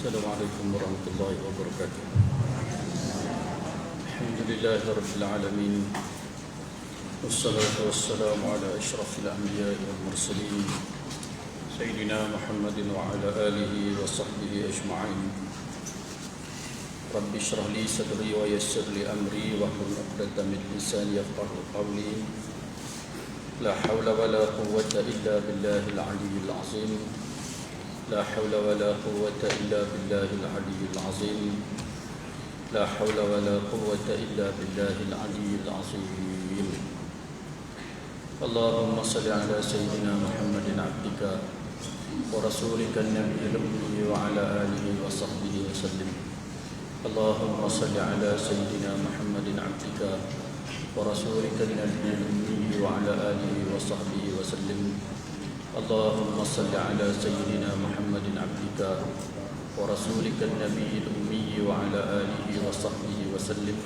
السلام عليكم ورحمة الله وبركاته. الحمد لله رب العالمين، والصلاة والسلام على أشرف الأنبياء والمرسلين سيدنا محمد وعلى آله وصحبه أجمعين. رب اشرح لي صدري ويسر لي أمري واحلل عقدة من لساني يفقهوا قولي. لا حول ولا قوة إلا بالله العلي العظيم. لا حول ولا قوة إلا بالله العلي العظيم. لا حول ولا قوة إلا بالله العلي العظيم. اللهم صل على سيدنا محمد عبدك ورسولك النبي الأمي وعلى آله وصحبه وسلم. اللهم صل على سيدنا محمد عبدك ورسولك النبي الأمي وعلى آله وصحبه وسلم. اللهم صل على سيدنا محمد عبدك ورسولك النبي الأمي وعلى آله وصحبه وسلم.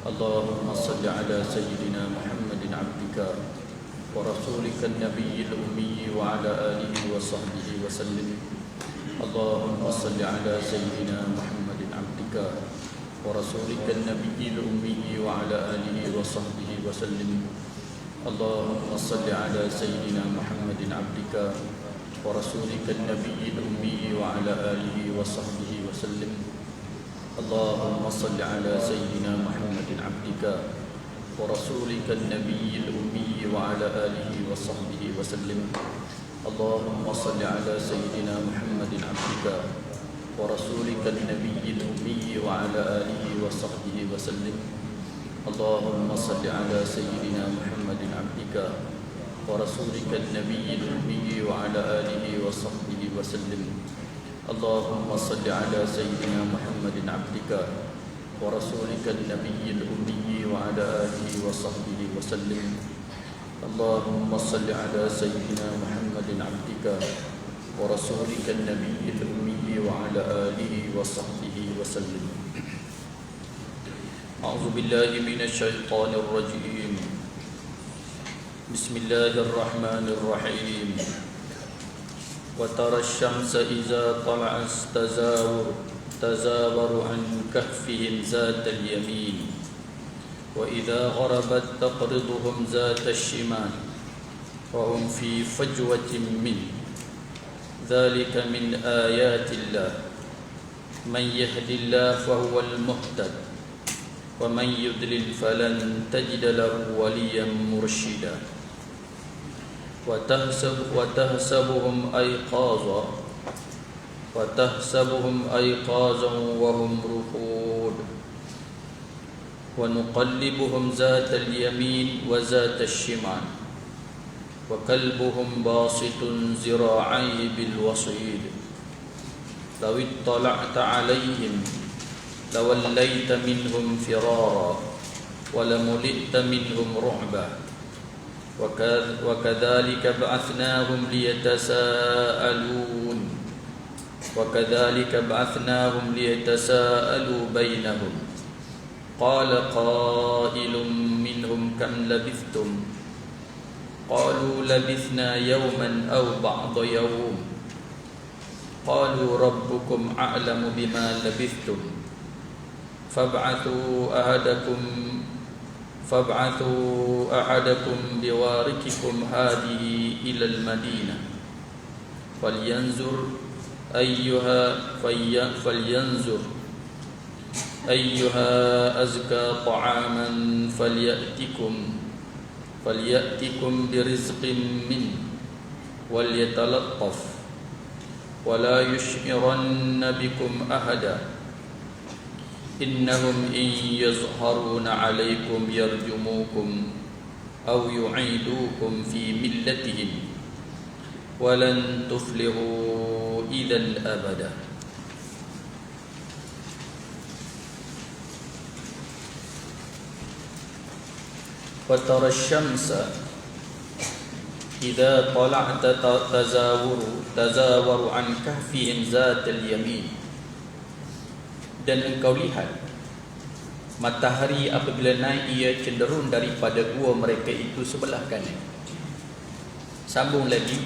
اللهم صل على سيدنا محمد عبدك ورسولك النبي الأمي وعلى آله وصحبه وسلم. اللهم صل على سيدنا محمد عبدك ورسولك النبي الأمي وعلى آله وصحبه وسلم. اللهم صل على سيدنا محمد عبدك ورسولك النبي الأمي وعلى آله وصحبه وسلم. اللهم صل على سيدنا محمد عبدك ورسولك النبي الأمي وعلى آله وصحبه وسلم. اللهم صل على سيدنا محمد عبدك ورسولك النبي الأمي وعلى آله وصحبه وسلم. اللهم صل على سيدنا محمد عبدك ورسولك النبي الأمي وعلى آله وصحبه وسلم. اللهم صل على سيدنا محمد عبدك ورسولك النبي الأمي وعلى آله وصحبه وسلم. اللهم صل على سيدنا محمد عبدك ورسولك النبي الأمي وعلى آله وصحبه وسلم. أعوذ بالله من الشيطان الرجيم. بسم الله الرحمن الرحيم. وترى الشمس إذا طلعت تزاور عن كهفهم ذات اليمين وإذا غربت تقرضهم ذات الشمال وهم في فجوة منه. ذلك من آيات الله. من يهد الله فهو المهتد ومن يضلل فلن تجد له وليا مرشدا. وتحسبهم أيقاظا وهم رقود ونقلبهم ذات اليمين وذات الشمال وكلبهم باسط ذراعيه بالوصيد. لو اطلعت عليهم لوليت منهم فرارا ولملئت منهم رعبا. وكذلك بعثناهم ليتساءلوا بينهم. قال قائل منهم كم لبثتم؟ قالوا لبثنا يوما أو بعض يوم. قالوا ربكم أعلم بما لبثتم فابعثوا أحدكم بوارقكم هذه إلى المدينة فلينظر أيها أزكى طعاما فليأتكم برزق منه وليتلطف ولا يشعرن بكم أحدا. إنهم إن يظهرون عليكم يرجموكم أو يعيدوكم في ملتهم ولن تفلحوا إذا أبدا. وترى الشمس إذا طلعت تزاور عن كهفهم ذات اليمين. Dan engkau lihat matahari apabila naik ia cenderung daripada gua mereka itu sebelah kanan. Sambung lagi.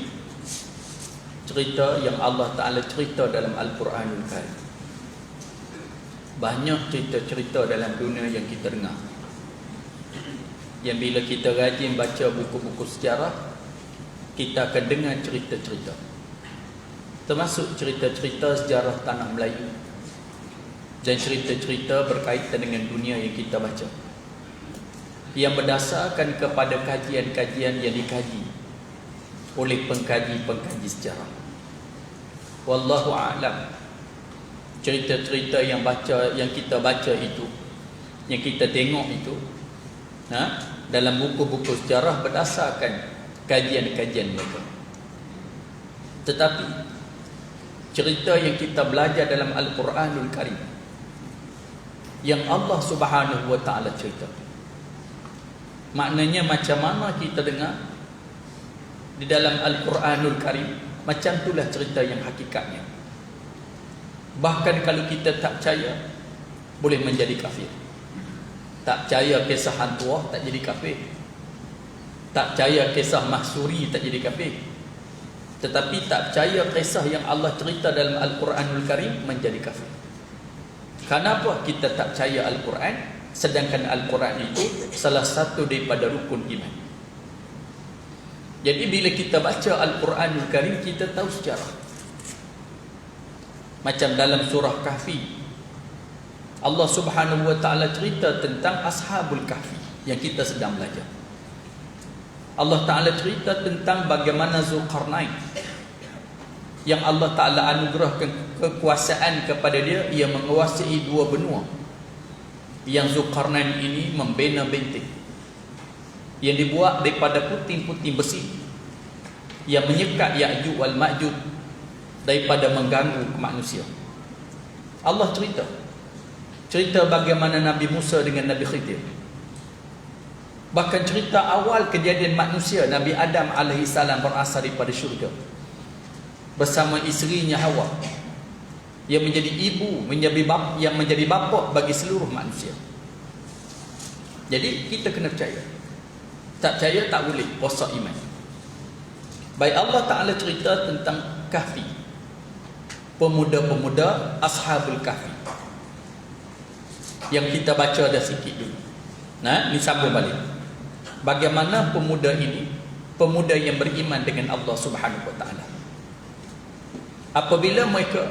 cerita yang Allah Ta'ala cerita dalam Al-Quranul Karim. Banyak cerita-cerita dalam dunia yang kita dengar, yang bila kita rajin baca buku-buku sejarah, kita akan dengar cerita-cerita, termasuk cerita-cerita sejarah tanah Melayu dan cerita-cerita berkaitan dengan dunia yang kita baca, yang berdasarkan kepada kajian-kajian yang dikaji oleh pengkaji-pengkaji sejarah. Wallahu a'lam. Cerita-cerita yang kita baca itu, yang kita tengok itu, dalam buku-buku sejarah berdasarkan kajian-kajian mereka. Tetapi cerita yang kita belajar dalam Al-Quranul Karim, yang Allah Subhanahu wa Ta'ala cerita, maknanya macam mana kita dengar di dalam Al-Quranul Karim, macam itulah cerita yang hakikatnya. Bahkan kalau kita tak percaya, boleh menjadi kafir. Tak percaya kisah hantuah, tak jadi kafir. Tak percaya kisah mahsuri, tak jadi kafir. Tetapi tak percaya kisah yang Allah cerita dalam Al-Quranul Karim, menjadi kafir. Kenapa kita tak percaya Al-Quran, sedangkan Al-Quran itu salah satu daripada rukun iman? Jadi bila kita baca Al-Quranul Karim, kita tahu sejarah. Macam dalam surah Kahfi, Allah Subhanahu wa Ta'ala cerita tentang Ashabul Kahfi yang kita sedang belajar. Allah Ta'ala cerita tentang bagaimana Zulkarnain, yang Allah Ta'ala anugerahkan kekuasaan kepada dia, ia menguasai 2 benua. Yang Zulkarnain ini membina benteng yang dibuat daripada puting-puting besi, yang menyekat Ya'juj wal Ma'juj daripada mengganggu manusia. Allah cerita bagaimana Nabi Musa dengan Nabi Khidir. Bahkan cerita awal kejadian manusia, Nabi Adam AS berasal daripada syurga bersama isterinya Hawa, yang menjadi ibu, yang menjadi bapa bagi seluruh manusia. Jadi kita kena percaya. Tak percaya tak boleh puasa iman. Baik, Allah Ta'ala cerita tentang Kahfi, pemuda-pemuda Ashabul Kahfi, yang kita baca dah sikit dulu. Ni sambung balik. Bagaimana pemuda ini, pemuda yang beriman dengan Allah Subhanahu wa Ta'ala, apabila mereka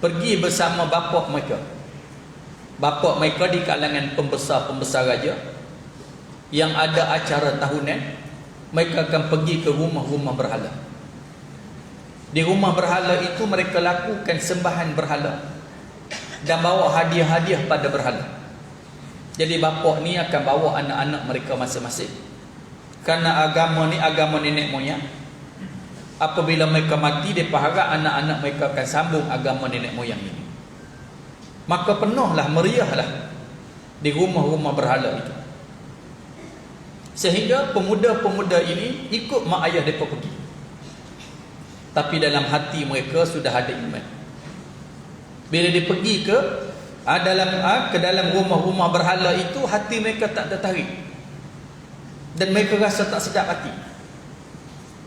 pergi bersama bapa mereka di kalangan pembesar-pembesar raja, yang ada acara tahunan, mereka akan pergi ke rumah-rumah berhala. Di rumah berhala itu mereka lakukan sembahan berhala dan bawa hadiah-hadiah pada berhala. Jadi bapa ni akan bawa anak-anak mereka masing-masing, kerana agama ni agama nenek moyang. Apabila mereka mati, mereka harap anak-anak mereka akan sambung agama nenek moyang ini. Maka penuhlah, meriahlah di rumah-rumah berhala itu, sehingga pemuda-pemuda ini ikut mak ayah mereka pergi. Tapi dalam hati mereka sudah ada iman. Bila dia pergi ke dalam rumah-rumah berhala itu, hati mereka tak tertarik, dan mereka rasa tak sedap hati.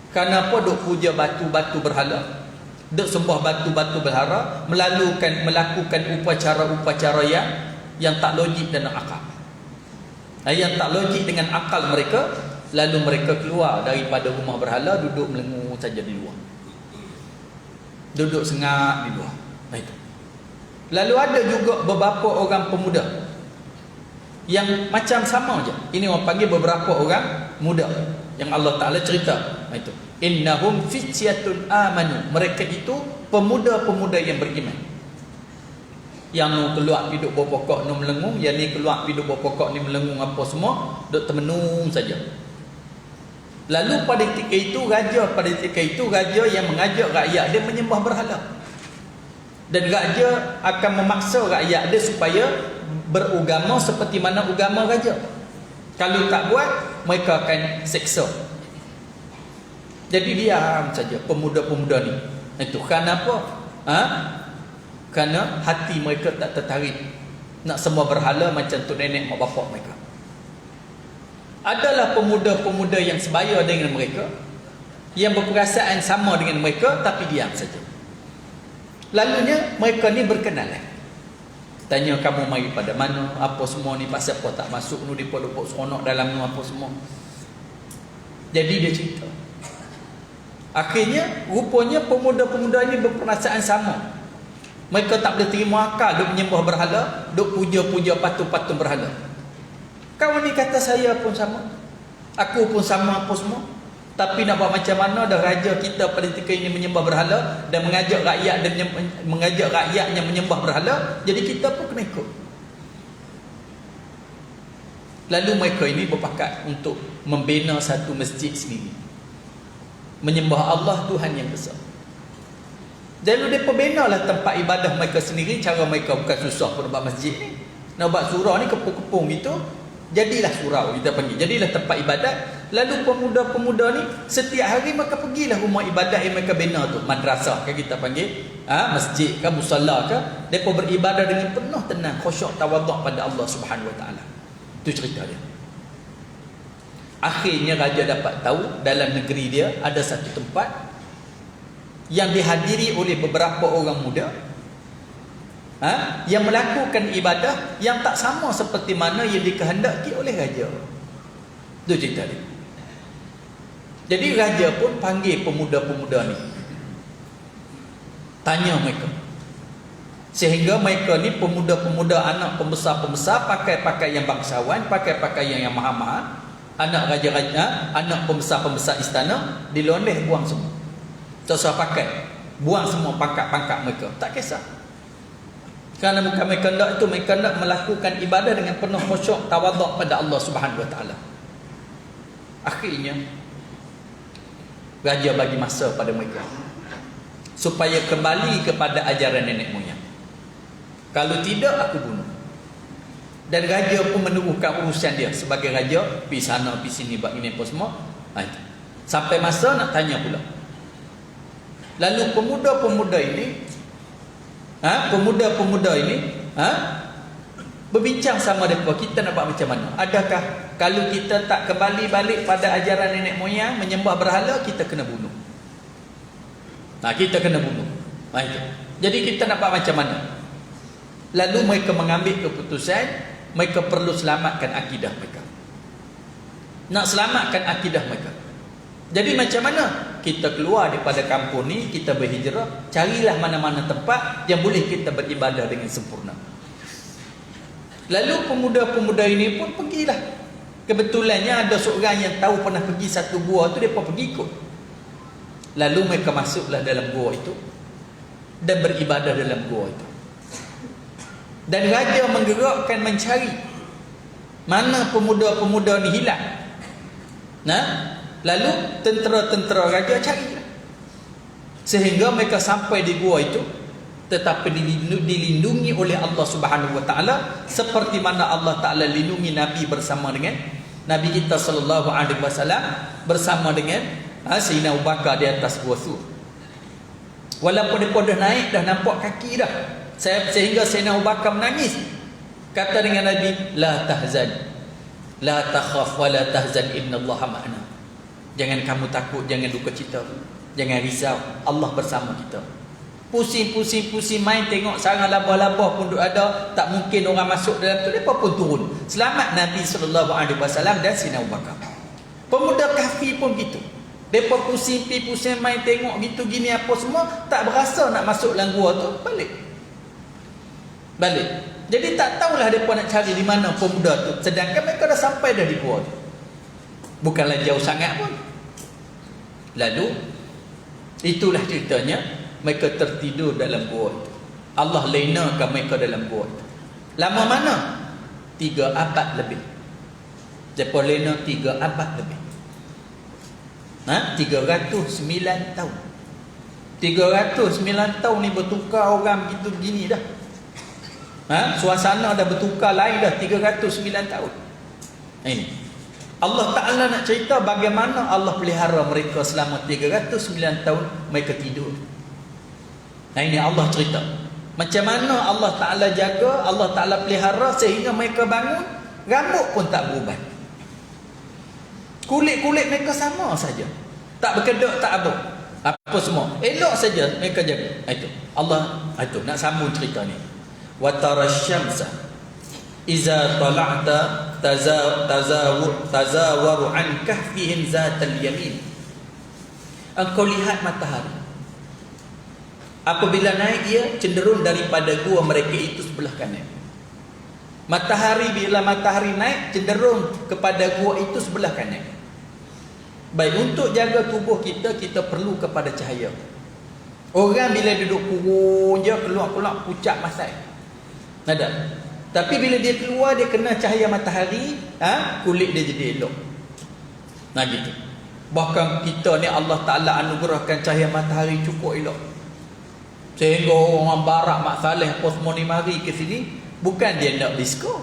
Kenapa duk puja batu-batu berhala, duk sembah batu-batu berhala, melakukan upacara-upacara yang tak logik dan akal. Yang tak logik dengan akal mereka. Lalu mereka keluar daripada rumah berhala, duduk melengu saja di luar, duduk sengak di luar. Itu. Lalu ada juga beberapa orang pemuda yang macam sama je. Ini orang panggil beberapa orang muda yang Allah Ta'ala cerita. Itu, innahum fityatun amanu, mereka itu pemuda-pemuda yang beriman. Yang nu keluar hidup berpokok nu melengung, yang ni keluar hidup berpokok ni melengung, apa semua duk termenung saja. Lalu pada ketika itu raja yang mengajak rakyat dia menyembah berhala, dan raja akan memaksa rakyat dia supaya beragama seperti mana agama raja. Kalau tak buat, mereka akan seksa. Jadi diam saja pemuda-pemuda ni. Itu kenapa? Kerana hati mereka tak tertarik nak sembah berhala macam tok nenek mak bapak mereka. Adalah pemuda-pemuda yang sebaya dengan mereka yang berperasaan sama dengan mereka tapi diam saja. Lalunya mereka ni berkenalan. Tanya kamu mari pada mana, apa semua ni, pasal apa tak masuk nu, depa luput seronok dalam nu apa semua. Jadi dia cerita. Akhirnya rupanya pemuda-pemuda ni berperasaan sama. Mereka tak boleh terima akal duk menyembah berhala, duk puja-puja patung-patung berhala. Kawan ni kata saya pun sama, aku pun sama apa semua. Tapi nak buat macam mana dah raja kita pada ketika ini menyembah berhala dan mengajak rakyat mengajak rakyatnya menyembah berhala, jadi kita pun kena ikut. Lalu mereka ini berpakat untuk membina satu masjid sendiri, menyembah Allah Tuhan yang besar. Lalu mereka binalah tempat ibadah mereka sendiri. Cara mereka bukan susah pun nak buat masjid ni. Nak buat surau ni kepung-kepung itu, jadilah surau kita panggil, jadilah tempat ibadat. Lalu pemuda-pemuda ni setiap hari mereka pergilah rumah ibadat yang mereka bina tu, madrasah kan kita panggil, masjid ke, musalla ke, mereka beribadah dengan penuh tenang, khusyuk, tawaduk pada Allah Subhanahu Wa Taala. Itu cerita dia. Akhirnya raja dapat tahu dalam negeri dia ada satu tempat yang dihadiri oleh beberapa orang muda yang melakukan ibadah yang tak sama seperti mana yang dikehendaki oleh raja. Itu cerita dia. Jadi raja pun panggil pemuda-pemuda ni, tanya mereka. Sehingga mereka ni pemuda-pemuda, anak pembesar-pembesar, pakai pakaian bangsawan, pakai pakaian yang mahal-mahal. Anak raja-raja, anak pembesar-pembesar istana, dilondeh buang semua. Tak usah pakai, buang semua pangkat-pangkat mereka, tak kisah. Kerana bukan mereka nak itu, mereka nak melakukan ibadah dengan penuh khusyuk, tawaduk pada Allah Subhanahu Wa Taala. Akhirnya raja bagi masa pada mereka supaya kembali kepada ajaran nenek moyang. Kalau tidak, aku bunuh. Dan raja pun meneruhkan urusan dia sebagai raja, pergi sana pergi sini buat ini apa semua. Sampai masa nak tanya pula. Lalu pemuda-pemuda ini berbincang sama mereka, kita nak buat macam mana? Adakah kalau kita tak kembali balik pada ajaran nenek moyang menyembah berhala, kita kena bunuh? Kita kena bunuh. Itu. Jadi kita nak buat macam mana? Lalu mereka mengambil keputusan, mereka perlu selamatkan akidah mereka. Nak selamatkan akidah mereka. Jadi macam mana? Kita keluar daripada kampung ni, kita berhijrah, carilah mana-mana tempat yang boleh kita beribadah dengan sempurna. Lalu pemuda-pemuda ini pun pergilah. Kebetulannya ada seorang yang tahu pernah pergi satu gua tu, mereka pergi ikut. Lalu mereka masuklah dalam gua itu dan beribadah dalam gua itu. Dan raja menggerakkan mencari mana pemuda-pemuda ni hilang. Lalu tentera-tentera raja carilah. Sehingga mereka sampai di gua itu, tetapi dilindungi oleh Allah Subhanahu Wa Taala seperti mana Allah Taala lindungi Nabi bersama dengan Nabi kita sallallahu alaihi wasallam bersama dengan Sayyidina Abu Bakar di atas gua Sur. Walaupun dia dah naik, dah nampak kaki dah, sehingga Sayyidina Abu Bakar menangis. Kata dengan Nabi, la tahzan, la takhaf wa la tahzan, innallaha ma'ana. Jangan kamu takut, jangan duka cita, jangan risau, Allah bersama kita. Pusing main tengok sarang labah-labah pun ada, tak mungkin orang masuk dalam tu, mereka pun turun. Selamat Nabi sallallahu alaihi wasallam dan Sayyidina Abu Bakar. Pemuda kafir pun gitu. Mereka pusing main tengok gitu gini apa semua, tak berasa nak masuk dalam gua tu, balik. Jadi tak tahulah mereka nak cari di mana pemuda tu, sedangkan mereka dah sampai dah di gua tu. Bukanlah jauh sangat pun. Lalu itulah ceritanya, mereka tertidur dalam gua itu. Allah lenakan mereka dalam gua itu. Lama mana? 3 abad lebih. Mereka lena 3 abad lebih. 309 tahun. 309 tahun ni bertukar orang begitu begini dah. Suasana dah bertukar lain dah 309 tahun. Ini Allah Ta'ala nak cerita bagaimana Allah pelihara mereka selama 309 tahun mereka tidur. Ini Allah cerita macam mana Allah Ta'ala jaga, Allah Ta'ala pelihara sehingga mereka bangun, rambut pun tak berubah, kulit-kulit mereka sama saja. Tak berkedok, tak apa semua. Elok saja mereka jaga. Itu Allah itu nak sambung cerita ni. Wa tarasyamsa iza tala'ta tazawaru an kahfihim zatal yamin. Engkau lihat matahari. Apabila naik ia cenderung daripada gua mereka itu sebelah kanan. Matahari bila matahari naik cenderung kepada gua itu sebelah kanan. Baik, untuk jaga tubuh kita perlu kepada cahaya. Orang bila duduk kurung je keluar pucat masai. Ada. Tapi bila dia keluar dia kena cahaya matahari, kulit dia jadi elok. Nah gitu. Bahkan kita ni Allah Taala anugerahkan cahaya matahari cukup elok. Sehingga orang barat Mak Saleh apa semua ni mari ke sini bukan dia nak disko.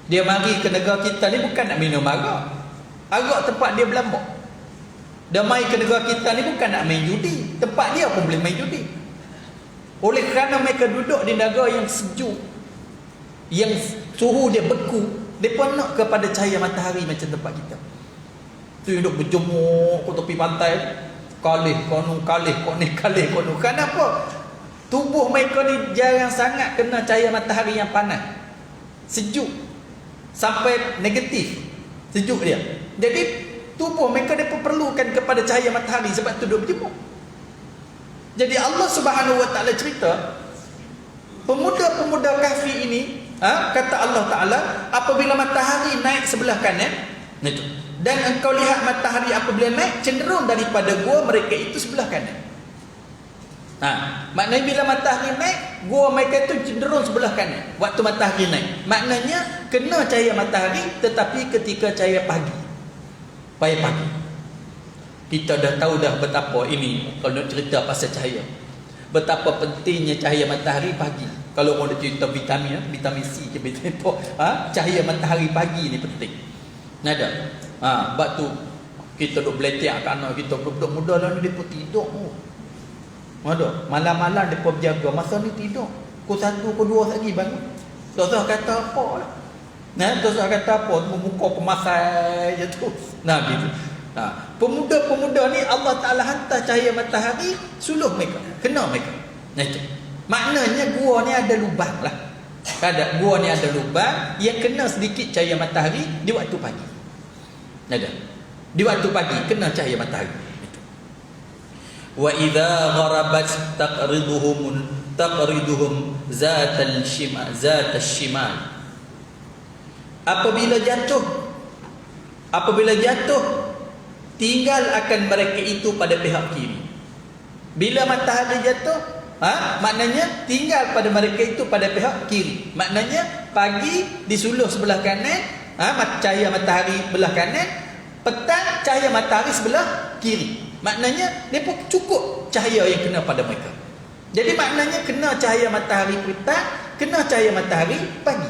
Dia mari ke negara kita ni bukan nak minum arak. Arak tempat dia berlambak. Dia mari ke negara kita ni bukan nak main judi. Tempat dia pun boleh main judi. Oleh kerana mereka duduk di negara yang sejuk, yang suhu dia beku, mereka nak kepada cahaya matahari macam tempat kita. Tu duduk berjemur ke tepi pantai, kalih kono. Kenapa? Tubuh mereka ni jarang sangat kena cahaya matahari yang panas, sejuk sampai negatif sejuk dia. Jadi tubuh mereka dia perlukan kepada cahaya matahari, sebab tu duduk berjemur. Jadi Allah Subhanahu Wa Taala cerita pemuda-pemuda Kahfi ini, kata Allah Taala, apabila matahari naik sebelah kanan, itu, dan engkau lihat matahari apabila naik cenderung daripada gua mereka itu sebelah kanan. Maknanya bila matahari naik, gua mereka itu cenderung sebelah kanan. Waktu matahari naik, maknanya kena cahaya matahari, tetapi ketika cahaya pagi, kita dah tahu dah betapa ini, kalau nak cerita pasal cahaya, betapa pentingnya cahaya matahari pagi. Kalau orang nak cerita vitamin C ke vitamin apa, cahaya matahari pagi ni penting. Nada. Sebab tu kita duk beletek kat anak kita, budak muda lah ni depa tidur. Ada. Malam-malam depa berjaga, masa ni tidur. Pukul 1, pukul 2 lagi bangun. Tak tahu kata apa lah. Tak tahu kata apa, muka pemasai je tu. Gitu. Pemuda-pemuda ni Allah Ta'ala hantar cahaya matahari suluh mereka, kena mereka. Itu maknanya gua ni ada lubang lah. Gua ni ada lubang yang kena sedikit cahaya matahari di waktu pagi. Di waktu pagi kena cahaya matahari. Wa idza gharabat taqriduhum zatal shimal. Apabila jatuh tinggal akan mereka itu pada pihak kiri. Bila matahari jatuh, maknanya tinggal pada mereka itu pada pihak kiri. Maknanya pagi disuluh sebelah kanan, cahaya matahari sebelah kanan, petang cahaya matahari sebelah kiri. Maknanya mereka cukup cahaya yang kena pada mereka. Jadi maknanya kena cahaya matahari petang, kena cahaya matahari pagi.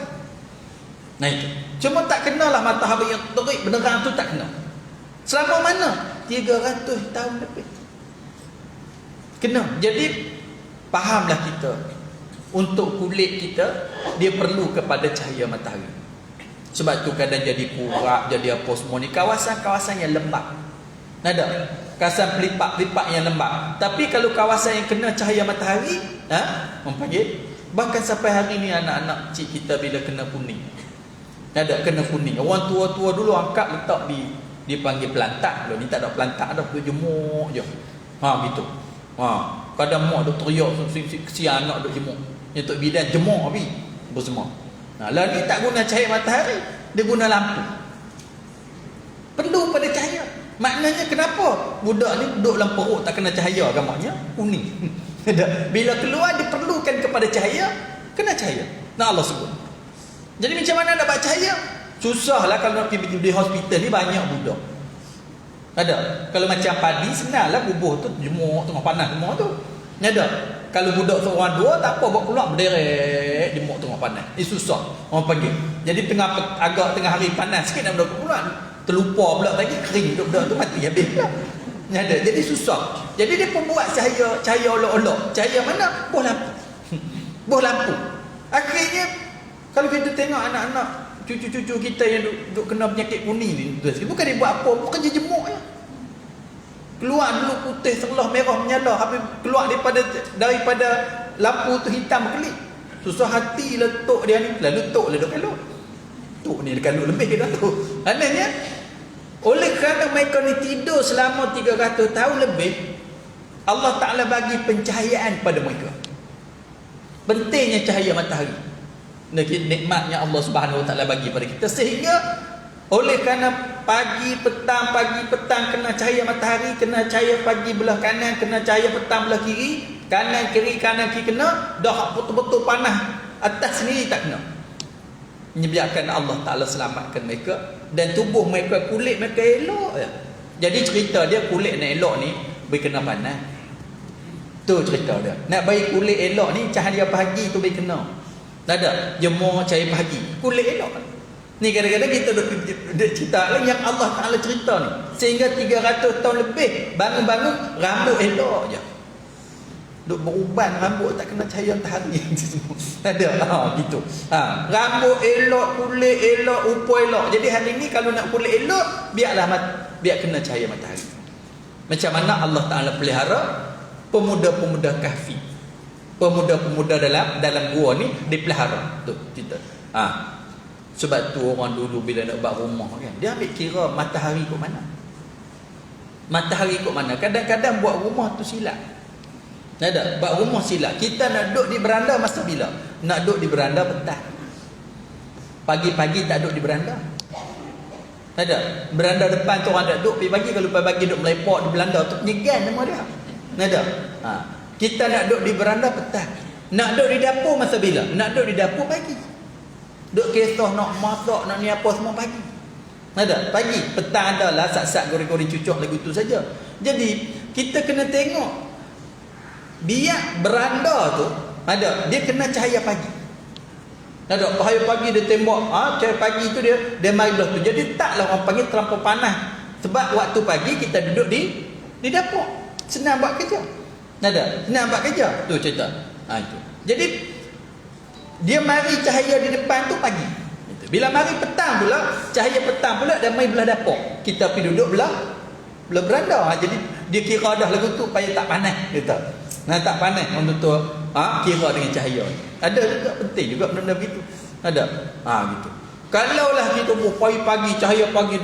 Itu. Cuma tak kenalah matahari yang terik benerang tu tak kena. Selama mana? 300 tahun lebih. Kena. Jadi fahamlah kita, untuk kulit kita dia perlu kepada cahaya matahari. Sebab tu kadang jadi purak, jadi apa semua ni, kawasan-kawasan yang lembab. Ada kawasan pelipak-pelipak yang lembab. Tapi kalau kawasan yang kena cahaya matahari, panggil, bahkan sampai hari ni anak-anak cik kita bila kena kuning. Kena kuning. Orang tua-tua dulu angkat letak dia panggil pelantak. Ni tak ada pelantak dah, duk jemur je. Gitu. Kadang mak duk teriak kesian anak duk jemur. Yang tok bidan jemur habis bersemua. Lah ni tak guna cahaya matahari, dia guna lampu. Perlu pada cahaya. Maknanya kenapa budak ni duduk dalam perut tak kena cahaya, gambarnya kuning. Bila keluar diperlukan kepada cahaya, kena cahaya. Allah sebut. Jadi macam mana nak dapat cahaya? Susahlah kalau nak pergi di hospital ni banyak budak. Kalau macam padi senanglah, bubuh tu jemur tengah panas semua tu. Kalau budak seorang dua tak apa, buat keluar berderet jemur tengah panas. Susah orang panggil. Jadi agak tengah hari panas sikit nak budak keluar, terlupa pula lagi kering budak tu mati habis pula. Jadi susah. Jadi dia pun buat cahaya olok-olok. Cahaya mana? Boh lampu. Akhirnya kalau kita tengok anak-anak cucu-cucu kita yang duk kena penyakit kuning ni, bukan dia buat apa, bukan dia jemuk je. Keluar dulu putih, sebelah merah menyala, habis keluar daripada lampu tu hitam kelip. Susah hati letuk dia ni, lalu tok lah duk kalut. Tok ni kalut lebih dah tu. Anehnya, oleh kerana mereka ni tidur selama 300 tahun lebih, Allah Ta'ala bagi pencahayaan pada mereka. Pentingnya cahaya matahari, nikmatnya Allah Subhanahu Wa Ta'ala bagi pada kita, sehingga oleh kerana pagi petang kena cahaya matahari, kena cahaya pagi belah kanan, kena cahaya petang belah kiri, kanan kiri kena, dah betul-betul panas atas sendiri tak kena. Menyebabkan Allah Ta'ala selamatkan mereka, dan tubuh mereka, kulit mereka elok ya. Jadi cerita dia, kulit nak elok ni boleh kena panas. Tu cerita dia. Nak bagi kulit elok ni, cahaya pagi tu boleh kena. Tak ada jemur cahaya pagi, kulit elok. Ni kadang-kadang kita duk cerita lah yang Allah Ta'ala cerita ni, sehingga 300 tahun lebih bangun-bangun rambut elok je. Duk beruban rambut tak kena cahaya matahari. Ada gitu. Rambut elok, kulit elok, rupa elok. Jadi hari ni kalau nak kulit elok, biar kena cahaya matahari. Macam mana Allah Ta'ala pelihara pemuda-pemuda kahfi, pemuda-pemuda dalam gua ni dipelihara. Tu kita. Sebab tu orang dulu bila nak buat rumah kan, dia ambil kira matahari kat mana. Matahari kat mana. Kadang-kadang buat rumah tu silap. Ada buat rumah silap. Kita nak duduk di beranda masa bila? Nak duduk di beranda petang. Pagi-pagi tak duduk di beranda. Ada beranda depan tu orang tak duduk pagi-pagi, kalau pagi duduk melepok di beranda tu penyegan nama dia. Ada. Kita nak duduk di beranda petang. Nak duduk di dapur masa bila? Nak duduk di dapur pagi. Duk kisah nak masak, nak ni apa semua pagi. Ada pagi, petang adalah sat-sat goreng-goreng cucuk lagu tu saja. Jadi kita kena tengok biar beranda tu ada, dia kena cahaya pagi. Ada cahaya pagi dia tembak, cahaya pagi tu dia mari belah tu. Jadi taklah orang panggil terlampau panas. Sebab waktu pagi kita duduk di dapur, senang buat kerja. Ada, senang buat kerja. Tu cerita. Itu. Jadi dia mari cahaya di depan tu pagi. Bila mari petang pula, cahaya petang pula dia mari belah dapur. Kita pergi duduk belah beranda. Jadi dia kira dah lagu tu supaya tak panas kita. Tak panas untuk tu kira dengan cahaya. Ada juga, penting juga benda-benda begitu. Ada. Gitu. Kalaulah kita pagi-pagi cahaya pagi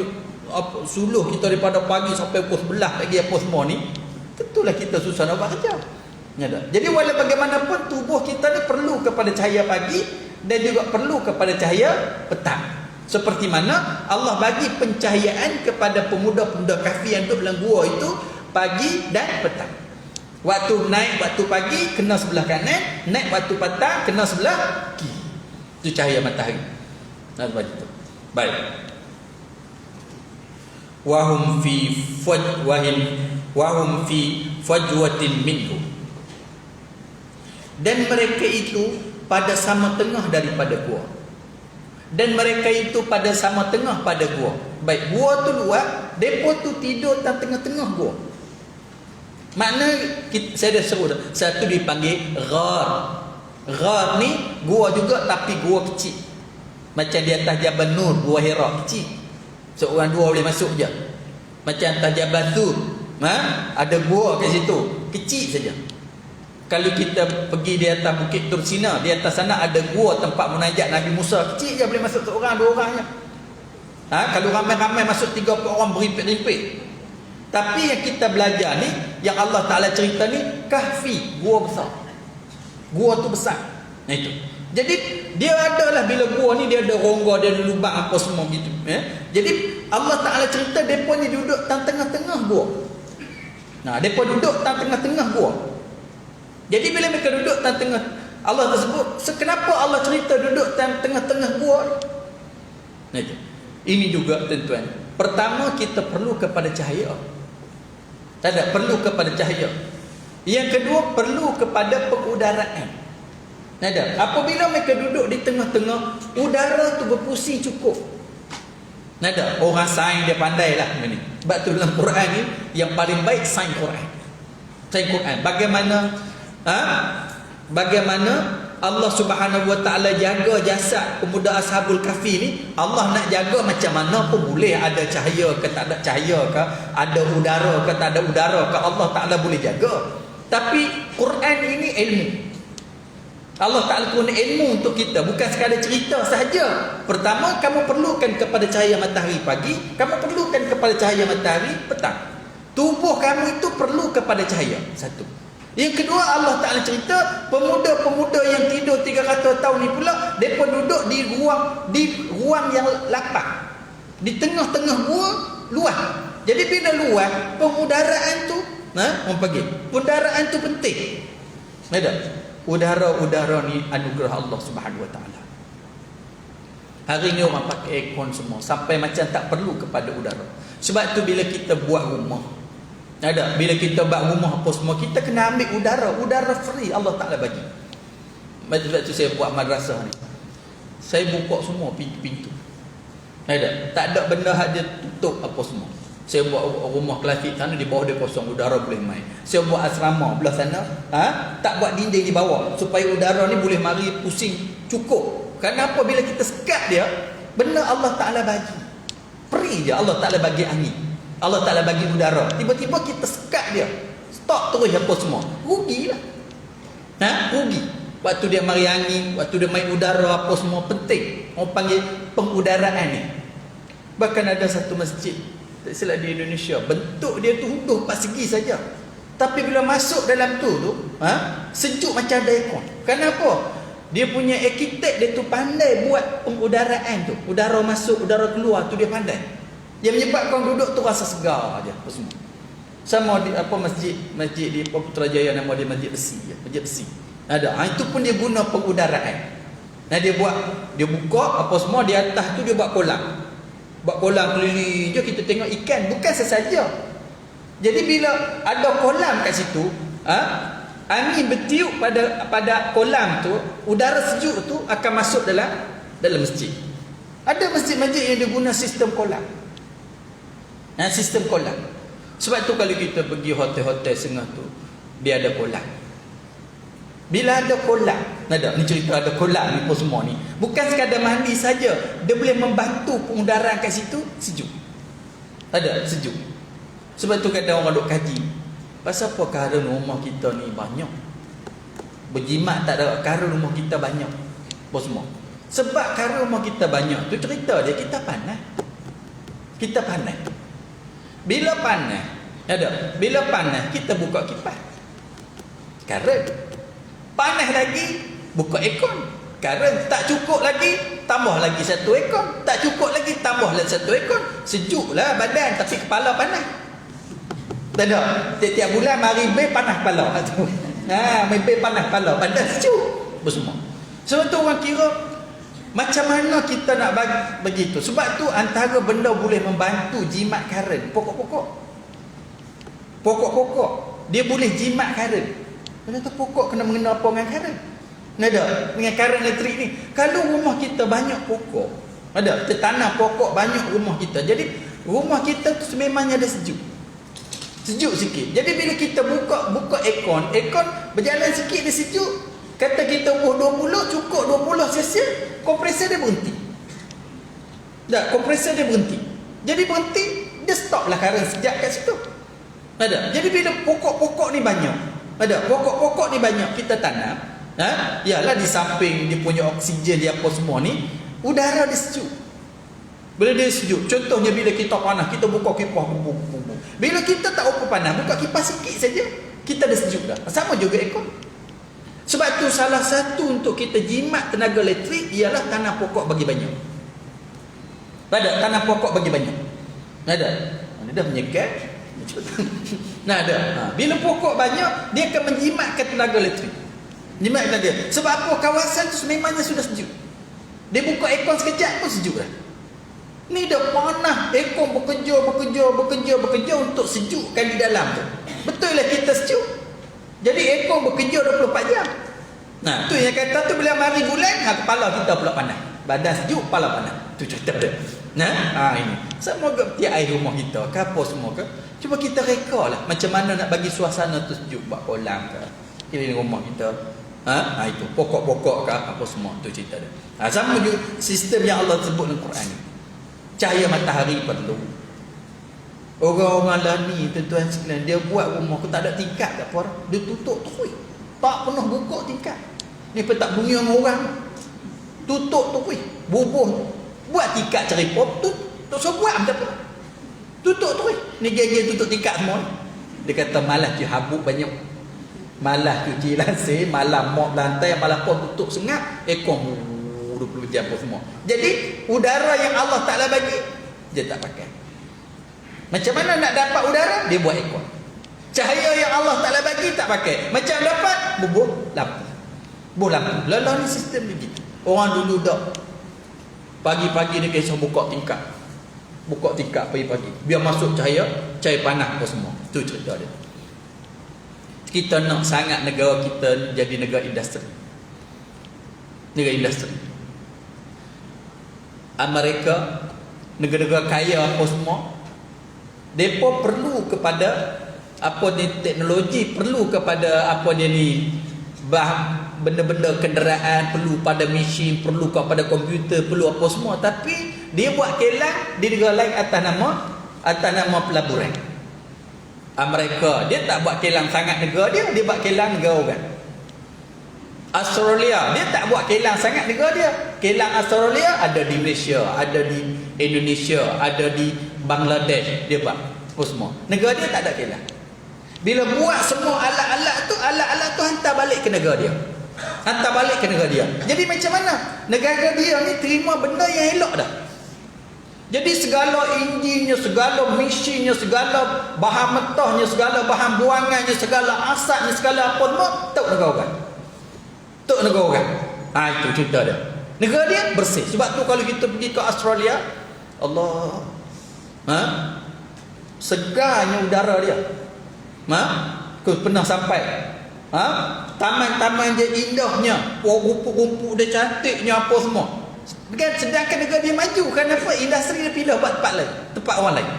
suluh kita daripada pagi sampai pukul 11 pagi apa semua ni, tentulah kita susah nak buat kerja. Jadi walau bagaimanapun tubuh kita ni perlu kepada cahaya pagi dan juga perlu kepada cahaya petang. Seperti mana Allah bagi pencahayaan kepada pemuda-pemuda kahfi yang duduk dalam gua itu pagi dan petang. Waktu naik waktu pagi kena sebelah kanan, naik waktu petang kena sebelah kiri. Itu cahaya matahari. Baik. Wahum fi fajwatin minhu. Dan mereka itu pada sama tengah daripada gua. Dan mereka itu pada sama tengah pada gua. Baik, gua tu luar, depa tu tidur tengah-tengah gua. Makna saya dah seru dah. Satu dipanggil ghar. Ghar ni gua juga tapi gua kecil. Macam di atas Jabal Nur, gua Hira kecil. Seorang dua boleh masuk je. Macam atas Jabal Tur, ada gua kat situ, kecil saja. Kalau kita pergi di atas Bukit Tursina, di atas sana ada gua tempat munajat Nabi Musa, kecil je boleh masuk seorang dua orang je. Kalau ramai-ramai masuk 30 orang berimpit-rimpit. Tapi yang kita belajar ni, yang Allah Ta'ala cerita ni, kahfi, gua besar. Gua tu besar. Itu. Jadi dia adalah bila gua ni dia ada rongga, dia ada lubang apa semua gitu. Jadi Allah Ta'ala cerita depa ni duduk tengah-tengah gua. Depa duduk tengah-tengah gua. Jadi bila mereka duduk tengah-tengah, Allah tersebut, kenapa Allah cerita duduk tengah-tengah gua? Ini juga tuan-tuan. Pertama kita perlu kepada cahaya. Perlu kepada cahaya. Yang kedua perlu kepada pengudaraan. Apabila mereka duduk di tengah-tengah, udara tu berpusing cukup. Orang sains dia pandai lah ni. Sebab tu dalam Quran ni yang paling baik sains Quran. Sains Quran. Bagaimana Allah Subhanahu Wa Taala jaga jasad pemuda Ashabul Kahfi ni, Allah nak jaga macam mana pun boleh. Ada cahaya ke tak ada cahaya ke, ada udara ke tak ada udara ke, Allah Taala boleh jaga. Tapi Quran ini ilmu. Allah Taala guna ilmu untuk kita, bukan sekadar cerita sahaja. Pertama, kamu perlukan kepada cahaya matahari pagi, kamu perlukan kepada cahaya matahari petang. Tubuh kamu itu perlu kepada cahaya. Satu. Yang kedua, Allah Ta'ala cerita pemuda-pemuda yang tidur 300 tahun ni pula, mereka duduk di ruang yang lapang, di tengah-tengah gua luas. Jadi bila luas, pengudaraan tu orang panggil, pengudaraan tu penting. Ada udara-udara ni anugerah Allah Subhanahu Wa Ta'ala. Hari ni orang pakai aircon semua, sampai macam tak perlu kepada udara. Sebab tu bila kita buat rumah, bila kita buat rumah apa semua, kita kena ambil udara free Allah Ta'ala bagi. Sebab tu saya buat madrasah ni, saya buka semua pintu-pintu. Tak ada benda ada tutup apa semua. Saya buat rumah klasik sana, di bawah dia kosong, udara boleh main. Saya buat asrama belah sana, tak buat dinding di bawah, supaya udara ni boleh mari pusing cukup. Kenapa? Bila kita sekat dia, benda Allah Ta'ala bagi free je. Allah Ta'ala bagi angin, Allah Ta'ala bagi udara, tiba-tiba kita sekat dia, stop terus apa semua, rugilah. Rugi. Waktu dia mari angin, waktu dia main udara apa semua, penting. Orang panggil pengudaraan ni. Bahkan ada satu masjid, tak silap di Indonesia, bentuk dia tu 24 segi saja, tapi bila masuk dalam tu sejuk macam ada aircon. Kenapa? Dia punya arkitek dia tu pandai buat pengudaraan tu, udara masuk udara keluar tu dia pandai. Dia menyebabkan duduk tu rasa segar aja apa semua. Sama di masjid di Putrajaya, nama dia Masjid Besi, Masjid Besi. Ada, itu pun dia guna pengudaraan. Dia buka apa semua, di atas tu dia buat kolam. Buat kolam keliling je, kita tengok ikan, bukan sesaja. Jadi bila ada kolam kat situ, angin bertiup pada kolam tu, udara sejuk tu akan masuk dalam masjid. Ada masjid-masjid yang dia guna sistem kolam. Sistem kolam. Sebab tu kalau kita pergi hotel-hotel Sengah tu, dia ada kolam. Bila ada kolam, ni cerita ada kolam ni pun semua ni, bukan sekadar mandi saja, dia boleh membantu pengudaraan kat situ sejuk. Ada sejuk. Sebab tu kadang orang duk kaji, pasal apa karun rumah kita ni banyak berjimat, tak ada karun rumah kita banyak apa semua. Sebab karun rumah kita banyak tu, cerita dia kita panas. Kita panas. Bila panas kita buka kipas, karun. Panas lagi, buka aircon. Karena tak cukup lagi, tambah lagi satu aircon. Tak cukup lagi, tambah lagi satu aircon. Sejuklah badan, tapi kepala panas. Tak ada. Tiap-tiap bulan mari bil panas kepala. Mari bil panas kepala, badan sejuk. Semua. Sebab tu orang kira macam mana kita nak begitu. Sebab tu antara benda boleh membantu jimat karen, pokok-pokok. Pokok-pokok dia boleh jimat karen. Benda tu pokok kena mengenal apa dengan karen. Dengan karen elektrik ni. Kalau rumah kita banyak pokok, kita tanam pokok banyak rumah kita, jadi rumah kita tu sememangnya ada sejuk sikit. Jadi bila kita buka aircon berjalan sikit dia sejuk. Kata kita buh 20, cukup 20 Celsius, kompresor dia berhenti. Kompresor dia berhenti. Jadi berhenti, dia stop lah karen sejak kat situ. Jadi bila pokok-pokok ni banyak, pokok-pokok ni banyak kita tanam, ialah di samping dia punya oksigen dia apa semua ni, udara dia sejuk. Bila dia sejuk, contohnya bila kita panas, kita buka kipas, bila kita tak apa panas, buka kipas sikit saja, kita dah sejuk dah. Sama juga aircon. Sebab tu salah satu untuk kita jimat tenaga elektrik ialah tanam pokok bagi banyak. Tanam pokok bagi banyak. Ini dah menyekat. Bila pokok banyak, dia akan menjimatkan tenaga elektrik. Jimatkan dia. Sebab apa? Kawasan tu sememangnya sudah sejuk. Dia buka aircon sekejap pun sejuk dah. Ni dah panas, aircon bekerja untuk sejukkan di dalam tu. Betul lah kita sejuk. Jadi aircon bekerja 24 jam. Tu yang kata tu bila mari bulan, kepala kita pula panas. Badan sejuk, kepala panas. Tu cerita dia. Ini. Semoga tiap air rumah kita ke apa semua ke, cuba kita reka lah macam mana nak bagi suasana tu sejuk, buat kolam ke keliling rumah kita. Itu pokok-pokok ke apa semua tu cerita dia. Sama juga sistem yang Allah sebut dalam Quran ni. Cahaya matahari perlu. Orang-orang lah ni tuan-tuan sekalian, dia buat rumah aku tak ada tingkat tak apa, dia tutup terus. Tak pernah buka tingkat. Ni petak bunyi dengan orang. Tutup terus. Bubuh. Buat tingkat cari pop tu. Tak usah buat macam apa. Tutup terus. Ni gaya-gaya tutup tingkat semua. Dia kata malas je habuk banyak. Malas cuci lasir, malas mop lantai, malas pun tutup sengap, ekor 20 jam pun semua. Jadi udara yang Allah Ta'ala bagi, dia tak pakai. Macam mana nak dapat udara? Dia buat ekor. Cahaya yang Allah Ta'ala bagi tak pakai. Macam dapat bubuh lampu. Bubuh lampu. Lelah ni sistem begitu. Orang dulu dah pagi-pagi dia kisah buka tingkat. Buka tingkat pagi-pagi. Biar masuk cahaya panas apa semua. Itu cerita dia. Kita nak sangat negara kita jadi negara industri. Negara industri. Amerika, negara-negara kaya apa semua, mereka perlu kepada apa ni teknologi, perlu kepada apa dia ni benda-benda kenderaan, perlu pada mesin, perlu kepada komputer, perlu apa semua, tapi dia buat kilang di negara lain atas nama pelaburan. Amerika dia tak buat kilang sangat negara dia buat kilang negara orang. Australia dia tak buat kilang sangat negara dia. Kilang Australia ada di Malaysia, ada di Indonesia, ada di Bangladesh, dia buat apa semua. Negara dia tak ada kilang. Bila buat semua alat-alat tu hantar balik ke negara dia. Hantar balik ke negara dia. Jadi macam mana? Negara dia ni terima benda yang elok dah. Jadi segala enjinnya, segala mesinnya, segala bahan mentahnya, segala bahan buangannya, segala asapnya, segala apa semua tok negara orang. Tok negara orang. Itu cerita dia. Negara dia bersih. Sebab tu kalau kita pergi ke Australia, Allah, segarnya udara dia. Kau pernah sampai? Taman-taman dia indahnya, rumput-rumput dia cantiknya apa semua. Kan sedangkan negara dia maju, kenapa industri dia pilih buat tempat lain, tempat orang lain.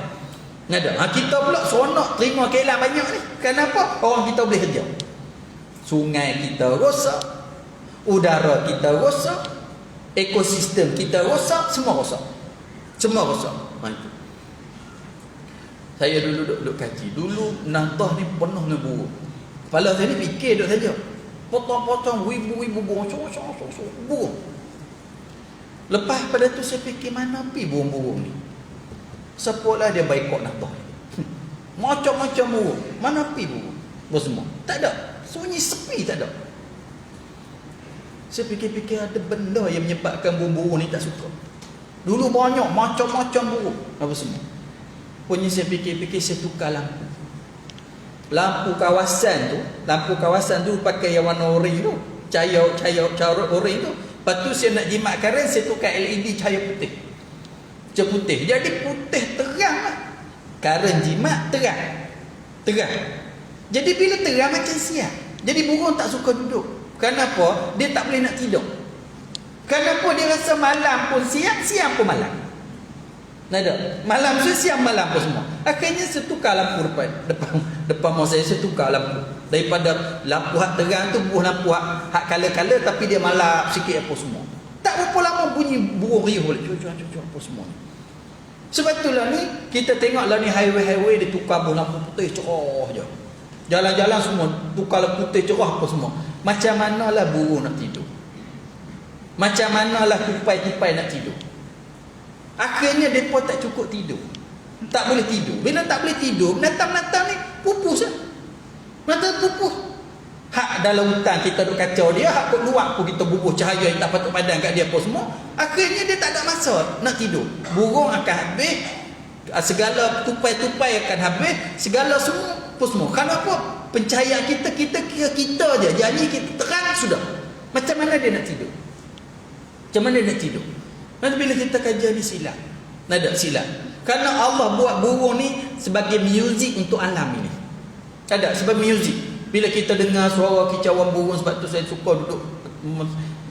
Ada. Kita pula seronok terima kilang banyak ni. Kenapa? Orang kita boleh kerja. Sungai kita rosak, udara kita rosak, ekosistem kita rosak, semua rosak. Semua rosak. Itu. Saya dulu duduk kaji. Dulu Nahdhah ni penuh dengan burung. Kepala saya ni fikir duduk saja. Potong-potong ribu-ribu burung. Burung. Lepas pada tu saya fikir mana pergi burung-burung ni. Sepolah dia baikot Nahdhah. Macam-macam burung. Mana pergi burung? Burung semua. Tak ada. Sunyi sepi tak ada. Saya fikir-fikir ada benda yang menyebabkan burung-burung ni tak suka. Dulu banyak macam-macam burung. Apa semua. Punya saya fikir-fikir saya tukar lampu. Lampu kawasan tu pakai yang warna oranye tu. Cahaya oranye tu. Lepas tu saya nak jimat karen, saya tukar LED cahaya putih. Cahaya putih. Jadi putih terang lah. Karen jimat terang. Jadi bila terang macam siap. Jadi burung tak suka duduk. Kenapa? Dia tak boleh nak tidur. Kenapa? Dia rasa malam pun siang, siang pun malam. Ada. Malam tu siang, malam pun semua. Akhirnya saya tukar lampu depan rumah saya tukar lampu. Daripada lampu hak terang tu buah lampu hak kala-kala tapi dia malap sikit apa semua. Tak berapa lama bunyi burung riuh boleh cucuk apa semua. Sebab itulah ni kita tengoklah ni highway dia tukar buah lampu putih cerah je. Jalan-jalan semua tukar lampu putih cerah apa semua. Macam manalah burung nak tidur. Macam manalah tupai-tupai nak tidur. Akhirnya mereka tak cukup tidur. Tak boleh tidur. Bila tak boleh tidur, binatang-binatang ni pupus lah. Binatang pupus. Hak dalam hutan kita duk kacau dia, hak kat luar pun kita bubuh cahaya yang tak patut padam kat dia apa semua. Akhirnya dia tak ada masa nak tidur. Burung akan habis, segala tupai-tupai akan habis, segala semua pun semua. Kenapa? Pencahayaan kita kira kita je. Jadi kita terang sudah. Macam mana dia nak tidur? Macam mana dia nak tidur? Nanti bila kita kajian ni silap. Ada silap. Kerana Allah buat burung ni sebagai muzik untuk alam ini. Ada sebagai muzik. Bila kita dengar suara kicauan burung, sebab tu saya suka duduk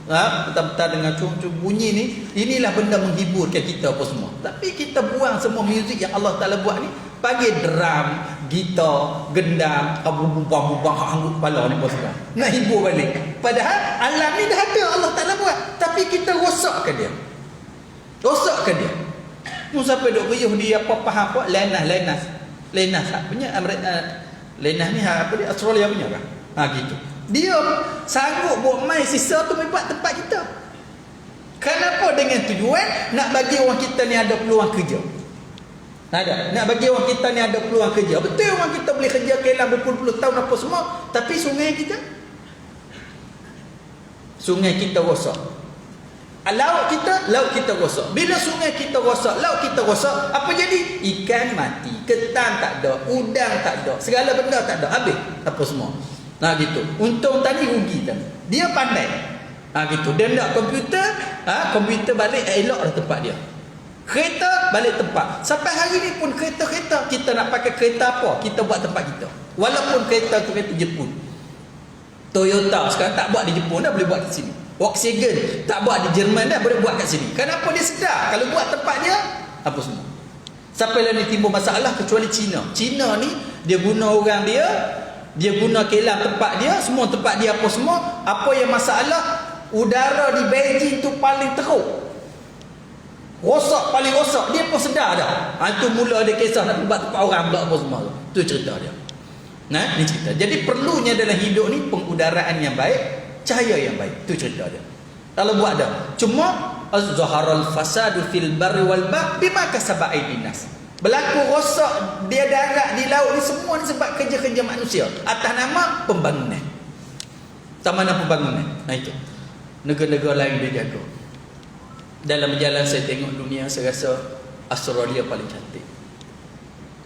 petang-petang dengan cung-cung bunyi ni, inilah benda menghiburkan kita apa semua. Tapi kita buang semua muzik yang Allah Ta'ala buat ni, bagi drum, gitar, gendang, bubang-bubang hanggut kepala ni bos dah. Nak hibur balik. Padahal alam ni dah ada, Allah Taala buat, tapi kita rosakkan dia. Rosakkan dia. Mu siapa duk riuh dia apa faham apa lenas punya lenas ni apa dia Australia punya kan? Gitu. Dia sanggup buat mai sisa tu buat tempat kita. Kenapa? Dengan tujuan nak bagi orang kita ni ada peluang kerja. Nak bagi orang kita ni ada peluang kerja. Betul orang kita boleh kerja kelam berpuluh-puluh tahun apa semua, tapi sungai kita rosak. Laut kita rosak. Bila sungai kita rosak, laut kita rosak, apa jadi? Ikan mati, ketan tak ada, udang tak ada, segala benda tak ada, habis apa semua. Gitu. Untung tadi rugi tadi. Dia pandai. Gitu. Dia nak komputer balik elok dah tempat dia. Kereta balik tempat. Sampai hari ni pun kereta-kereta kita nak pakai kereta apa, kita buat tempat kita. Walaupun kereta tu kereta Jepun. Toyota sekarang tak buat di Jepun dah boleh buat di sini. Volkswagen tak buat di Jerman dah boleh buat kat sini. Kenapa? Dia sedar kalau buat tempat dia apa semua. Sampai lah ni timbul masalah kecuali Cina. Cina ni dia guna orang dia guna kelam tempat dia, semua tempat dia apa semua. Apa yang masalah? Udara di Beijing tu paling teruk. Rosak, paling rosak. Dia pun sedar dah. Itu mula dia kisah nak buat tempat orang pula apa semua tu. Tu cerita dia. Ni cerita. Jadi perlunya dalam hidup ni pengudaraan yang baik, cahaya yang baik. Tu cerita dia. Kalau buat dah. Cuma az-zaharal fasadu fil barri wal bahr bima kasabat aydin nas. Berlaku rosak dia darat di laut ni semua ni sebab kerja-kerja manusia atas nama pembangunan. Sama nama pembangunan. Itu. Negara-negara lain dia jaga. Dalam berjalan saya tengok dunia, saya rasa Australia paling cantik.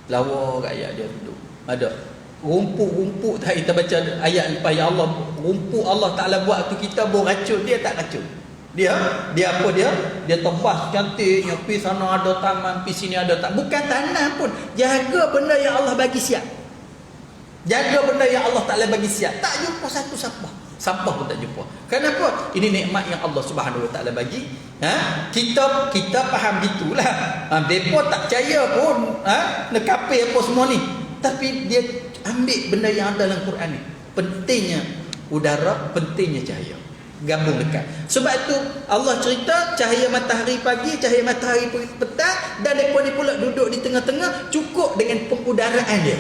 Lawa rakyat dia duduk. Ada rumput-rumput. Kita baca ayat lepas, ya Allah, rumput Allah Ta'ala buat tu kita buat racun, dia tak racun. Dia apa dia? Dia tebas cantiknya, pi sana ada taman, pi sini ada tak. Bukan tanam pun. Jaga benda yang Allah bagi siap. Jaga benda yang Allah Ta'ala bagi siap. Tak jumpa satu sampah pun tak jumpa. Kenapa? Ini nikmat yang Allah Subhanahu Wa Ta'ala bagi. Kita faham gitulah. Depa tak percaya pun, nak kape apa semua ni. Tapi dia ambil benda yang ada dalam Quran ni. Pentingnya udara, pentingnya cahaya. Gabung dekat. Sebab tu Allah cerita cahaya matahari pagi, cahaya matahari petang, dan mereka ni pula duduk di tengah-tengah, cukup dengan pengudaraan dia.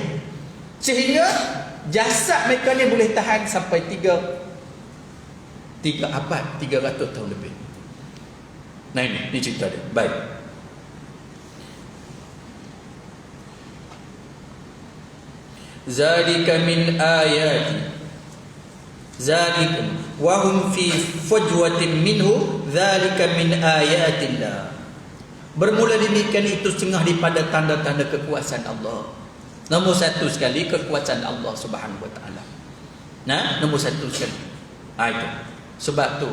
Sehingga jasad mereka ni boleh tahan sampai 3 abad, 300 tahun lebih. Nah ini cerita dia. Baik. Zalika min ayati. Zalika wa hum fi fujwatin minhu, zalika min ayatillah. Bermula demikian itu setengah daripada tanda-tanda kekuasaan Allah. Nombor satu sekali kekuasaan Allah Subhanahu Wa Ta'ala. Nombor satu sekali. Itu. Sebab tu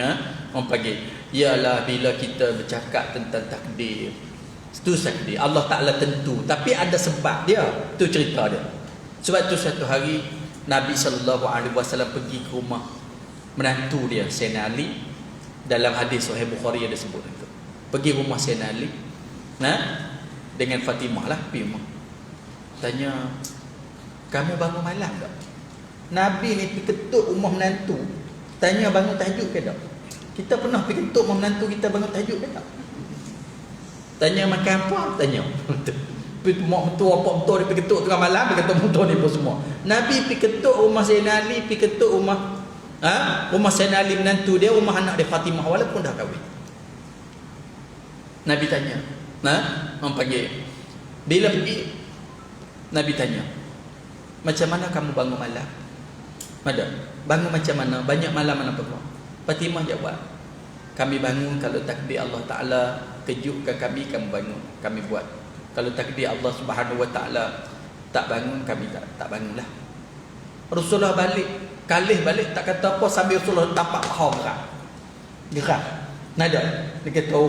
orang panggil, ialah bila kita bercakap tentang takdir, itu takdir Allah Ta'ala tentu, tapi ada sebab dia. Tu cerita dia. Sebab tu satu hari Nabi SAW pergi ke rumah menantu dia, Sayyidina Ali. Dalam hadis Sahih Bukhari ada sebut itu. Pergi rumah Sayyidina Ali dengan Fatimah lah, pergi rumah. Tanya, kamu bangun malam tak? Nabi ni pergi ketuk rumah menantu, tanya bangun tahajud ke tak? Kita pernah pergi ketuk rumah menantu kita bangun tahajud ke tak? Tanya makan apa? Tanya. Mak mentua, apa mentua dia pergi ketuk tengah malam, dia kata mentua ni pun semua. Nabi pergi ketuk rumah Sayyidina Ali, pergi ketuk rumah Sayyidina Ali menantu dia, rumah anak dia Fatimah walaupun dah kahwin. Nabi tanya, orang panggil. Bila pergi, Nabi tanya, macam mana kamu bangun malam? Bangun macam mana? Banyak malam mana pergi? Fatimah jawab, kami bangun kalau takdir Allah Ta'ala kejutkan kami bangun, kami buat. Kalau takdir Allah Subhanahu Wa Ta'ala tak bangun, kami tak bangunlah. Rasulullah kalih balik tak kata apa, sambil Rasulullah tapak paha gerak. Nada. Dia kata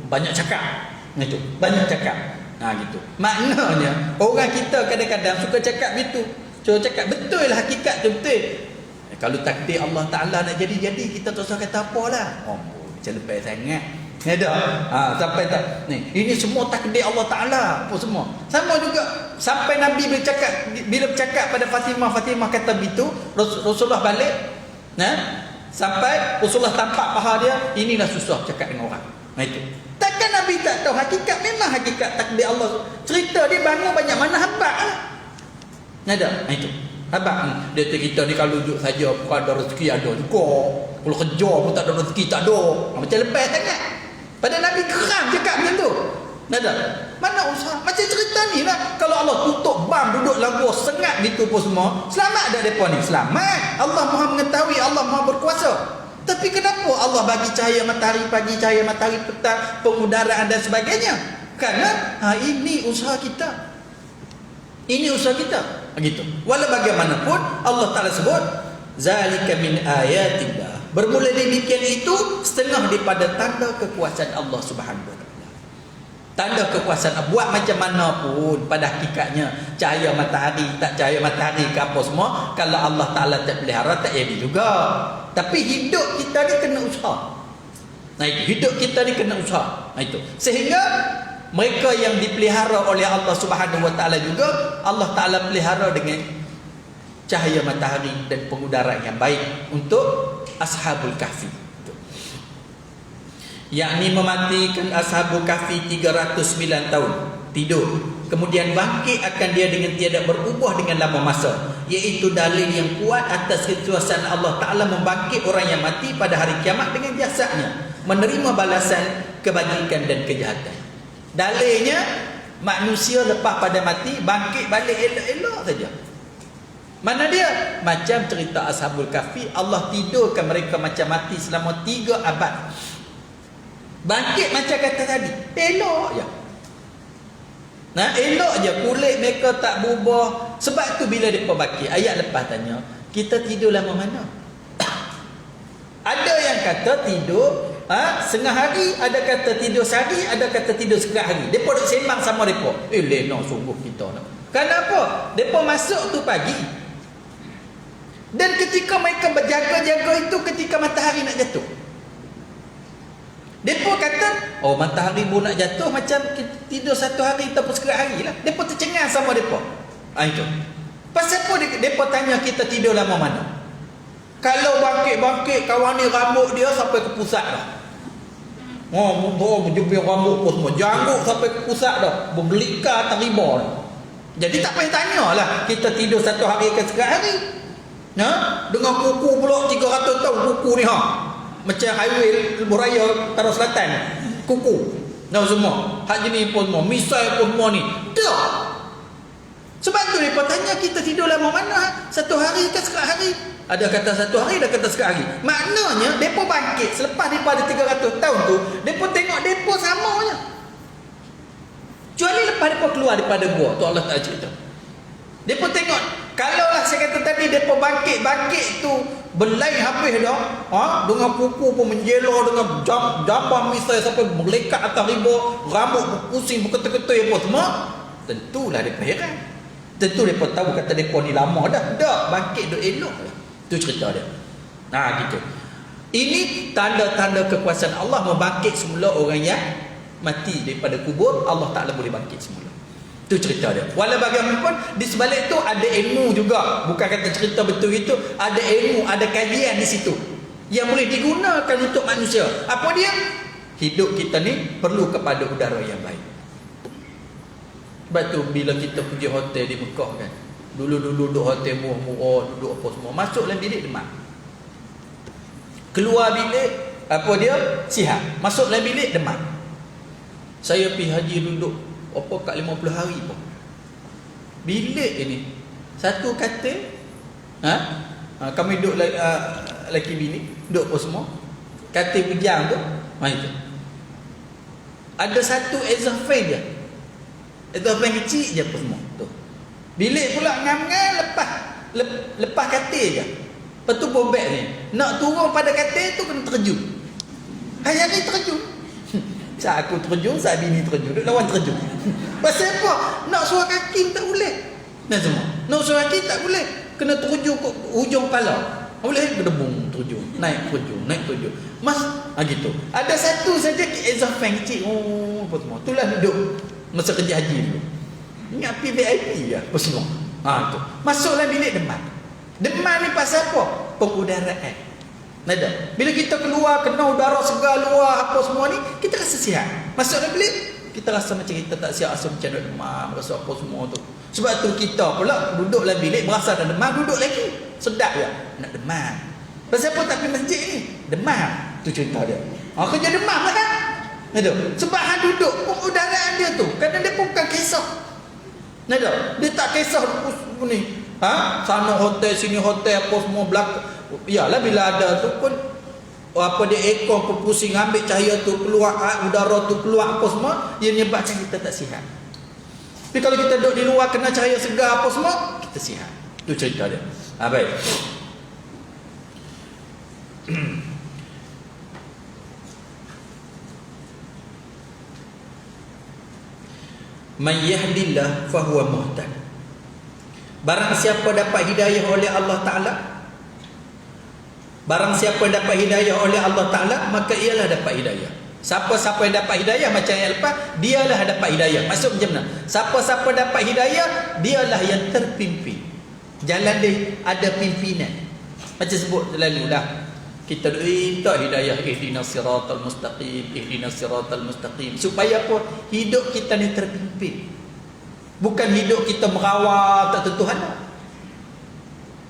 banyak cakap. Itu, banyak cakap. Gitu. Maknanya orang kita kadang-kadang suka cakap gitu. Cuba cakap betul lah, hakikat tu betul. Kalau takdir Allah Ta'ala nak jadi, kita tak usah kata apalah. Macam lepas sangat. Ada. Sampai tak. Ni, ini semua takdir Allah Taala apa semua. Sama juga sampai Nabi bila bercakap pada Fatimah kata begitu, Rasulullah balik. Sampai Rasulullah tampak paha dia, inilah susah cakap dengan orang. Itu. Takkan Nabi tak tahu hakikat, memang hakikat takdir Allah. Cerita dia bangun banyak mana habaq lah. Ada. Itu. Habaq. Dia cerita ni kalau duduk saja bukan ada rezeki ada juga. Kalau kerja pun tak ada rezeki tak ada. Macam lepas sangat. Pada Nabi geram cakap macam tu. Ada. Mana usaha? Macam cerita ni lah. Kalau Allah tutup bam duduk lagu sengat gitu pun semua, selamat dah mereka ni? Selamat. Allah Maha mengetahui, Allah Maha berkuasa. Tapi kenapa Allah bagi cahaya matahari pagi, cahaya matahari petang, pengudaraan dan sebagainya? Kerana ini usaha kita. Ini usaha kita. Begitu. Walau bagaimanapun Allah Ta'ala sebut zalika min ayatillah. Bermula demikian itu setengah daripada tanda kekuasaan Allah Subhanahu wa taala. Tanda kekuasaan buat macam mana pun pada hakikatnya cahaya matahari tak cahaya matahari ke apa semua, kalau Allah Ta'ala tak pelihara tak jadi juga. Tapi hidup kita ni kena usaha. Hidup kita ni kena usaha. Itu. Sehingga mereka yang dipelihara oleh Allah Subhanahu wa taala juga Allah Ta'ala pelihara dengan cahaya matahari dan pengudaraan yang baik untuk Ashabul Kahfi. Yakni mematikan Ashabul Kahfi 309 tahun tidur, kemudian bangkit akan dia dengan tiada berubah dengan lama masa, iaitu dalil yang kuat atas kekuasaan Allah Ta'ala membangkit orang yang mati pada hari kiamat dengan jasadnya, menerima balasan kebajikan dan kejahatan. Dalilnya manusia lepas pada mati bangkit balik elok-elok saja. Mana dia? Macam cerita Ashabul Kahfi, Allah tidurkan mereka macam mati selama 3 abad. Bangkit macam kata tadi, elok je. Elok je, kulit mereka tak berubah. Sebab tu bila mereka bangkit, ayat lepas tanya, kita tidur lama mana? Ada yang kata tidur setengah hari, ada kata tidur sehari, ada kata tidur setengah hari. Mereka duk sembang sama mereka. Lena sungguh kita nak. Kenapa? Mereka masuk tu pagi. Dan ketika mereka berjaga-jaga itu ketika matahari nak jatuh. Mereka kata, matahari pun nak jatuh macam tidur 1 hari ataupun setengah hari lah. Mereka tercengang sama mereka. Itu. Pasal apa mereka tanya kita tidur lama mana? Kalau bangkit-bangkit kawan ni rambut dia sampai ke pusat dah. Menjepit rambut pun semua. Janggut sampai ke pusat dah. Bergelikar atas riba dah. Jadi tak payah tanya lah kita tidur 1 hari ke setengah hari. Dengan kuku pula 300 tahun kuku ni macam highway Buraya Taruh Selatan. Kuku. Semua. Hak jenis pun semua. Misai pun semua ni. Dah. Sebab tu mereka tanya kita tidur lama mana? 1 hari ke setengah hari? Ada kata 1 hari, ada kata setengah hari. Maknanya mereka bangkit selepas daripada 300 tahun tu, mereka tengok mereka sama je. Kecuali lepas mereka keluar daripada gua, tu Allah tak cerita. Mereka tengok, kalaulah saya kata tadi mereka bangkit tu belai habis dah, dengan kuku pun menjela, dengan jamban misai sampai melekat atas riba, rambut berpusing, berketul-ketul apa semua, tentulah mereka heran. Tentu mereka tahu kata mereka ni lama dah. Tak, bangkit duk elok lah. Itu cerita dia. Gitu. Ini tanda-tanda kekuasaan Allah membangkit semula orang yang mati daripada kubur. Allah Ta'ala boleh bangkit semula. Itu cerita dia. Walau bagaimanapun di sebalik tu ada ilmu juga. Bukan kata cerita betul itu. Ada ilmu, ada kajian di situ yang boleh digunakan untuk manusia. Apa dia? Hidup kita ni perlu kepada udara yang baik. Sebab tu bila kita pergi hotel di Mekah kan, dulu-dulu duduk hotel murah-murah, duduk apa semua, masuk dalam bilik demam, keluar bilik apa dia sihat, masuk dalam bilik demam. Saya pergi haji duduk kat 50 hari pun bilik ini satu katil, kami duduk lelaki bini duduk apa semua, katil pejang tu itu ada satu exhaust je. Itu apa yang kecil je apa semua tu. Bilik pula ngam-ngam lepas katil je. Lepas tu bobek ni nak turun pada katil tu kena terjun. Hari-hari terjun. Saya aku terjun, saya bini terjun, duk lawan terjun. Pasal apa? Nak suara kaki tak boleh. Nak semua. Nak suara kaki tak boleh. Kena terjun ke hujung kepala. Boleh gedebung terjun, naik terjun. Mas, gitu. Ada satu saja exhaust kecil. Oh, apa semua. Itulah duduk masa kerja haji dulu. Ingat VIP ya, apa semua. Tu. Masuklah bilik demam. Demam ni pasal apa? Pengudaraan. Nada. Bila kita keluar kena udara segar luar apa semua ni, kita rasa sihat. Masuk dalam bilik, kita rasa macam kita tak sihat, rasa macam nak demam, rasa apa semua tu. Sebab tu kita pula duduk dalam bilik berasa dah demam, duduk lagi. Sedap ya, nak demam. Pasal apa tak pergi masjid ni? Demam. Tu cerita dia. Kerja demam lah kan? Sebab hang duduk, pengudaraan dia tu, kadang dia pun bukan kisah. Dia tak kisah ni. Sana hotel, sini hotel, apa semua belakang. Yalah bila ada tu pun apa dia ekor pun pusing, ambil cahaya tu keluar, udara tu keluar apa semua, dia menyebabkan kita tak sihat. Tapi kalau kita duduk di luar kena cahaya segar apa semua, kita sihat. Tu cerita dia. Baik. Man yahdillah fahuwa muhtad. Barang siapa dapat hidayah oleh Allah Ta'ala, barang siapa dapat hidayah oleh Allah Ta'ala, maka ialah dapat hidayah. Siapa-siapa yang dapat hidayah, macam yang lepas, dialah dapat hidayah. Maksud macam mana? Siapa-siapa dapat hidayah, dialah yang terpimpin. Jalan dia ada pimpinan. Macam sebut lalu dah, kita minta hidayah, ihdinas siratal mustaqim, ihdinas siratal mustaqim. Supaya apa? Hidup kita ni terpimpin. Bukan hidup kita merawat tak ketuhanan.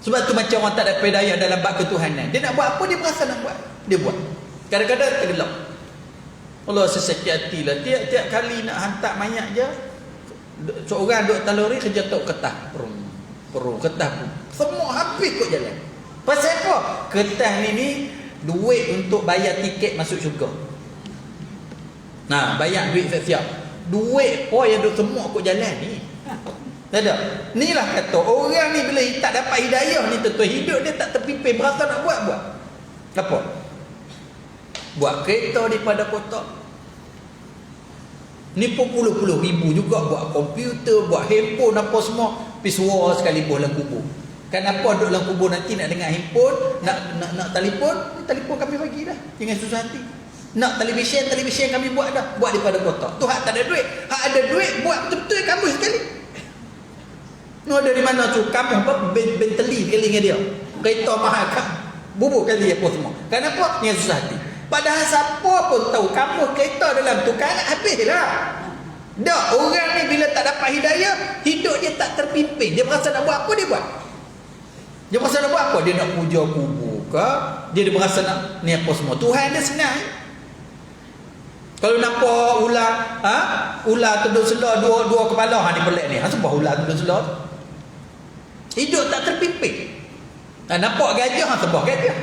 Sebab tu macam orang tak dapat hidayah dalam bab ketuhanan. Dia nak buat apa, dia berasa nak buat, dia buat. Kadang-kadang tergelap. Allah sesakit hati lah. Tiap-tiap kali nak hantar mayat je, seorang duduk taluri kerja tok ketah. Perung ketah pun. Semua habis kot jalan. Pasal apa? Ketah ni duit untuk bayar tiket masuk syurga. Bayar duit siap-siap. Duit apa yang duk semua kot jalan ni. Tak ada. Inilah kata orang ni bila tak dapat hidayah ni, tentu hidup dia tak terpimpin, berasa nak buat. Apa? Buat kereta daripada kotak. Ni pun puluh-puluh ribu juga buat komputer, buat handphone apa semua. Pergi suara sekali dalam kubur. Kenapa duduk dalam kubur nanti nak dengar handphone, nak telefon kami bagi dah. Jangan susah hati. Nak televisyen kami buat dah. Buat daripada kotak. Tu hak tak ada duit. Hak ada duit buat betul-betul kamu sekali. No, dari mana tu? Kamu apa? Benteli kali dengan dia. Kereta mahal kan? Bubuk kali apa semua. Kenapa? Jangan susah hati. Padahal siapa pun tahu kamu kereta dalam tu karat habislah. Dah, orang ni bila tak dapat hidayah, hidup dia tak terpimpin. Dia berasa nak buat apa, dia buat. Dia berasa nak buat apa? Dia nak puja kubur ke? Dia berasa nak ni apa semua. Tuhan dia senang. Kalau nampak ular tunduk selah dua kepala, ni pelik ni. Sebab ular tunduk selah. Hidup tak terpimpin. Nampak gajah, sebab gajah.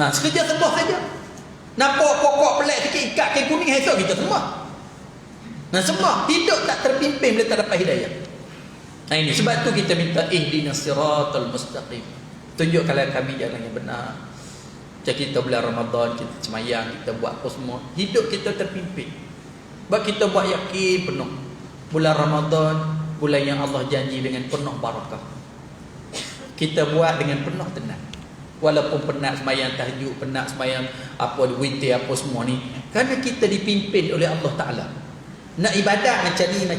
Sekejap sebab saja. Nampak pokok pelik sikit, ikat kain kuning, esok kita semua. Semua hidup tak terpimpin bila tak dapat hidayah. Ini sebab tu kita minta ihdinas siratal mustaqim. Tunjukkanlah kami jalan yang benar. Macam kita bulan Ramadan, kita semayang, kita buat apa semua, hidup kita terpimpin. Sebab kita buat yakin penuh. Bulan Ramadan, bulan yang Allah janji dengan penuh barakah. Kita buat dengan penuh tenang. Walaupun penat semayang tahajud, penat semayang apa witir apa semua ni, kerana kita dipimpin oleh Allah Ta'ala. Nak ibadat macam ni.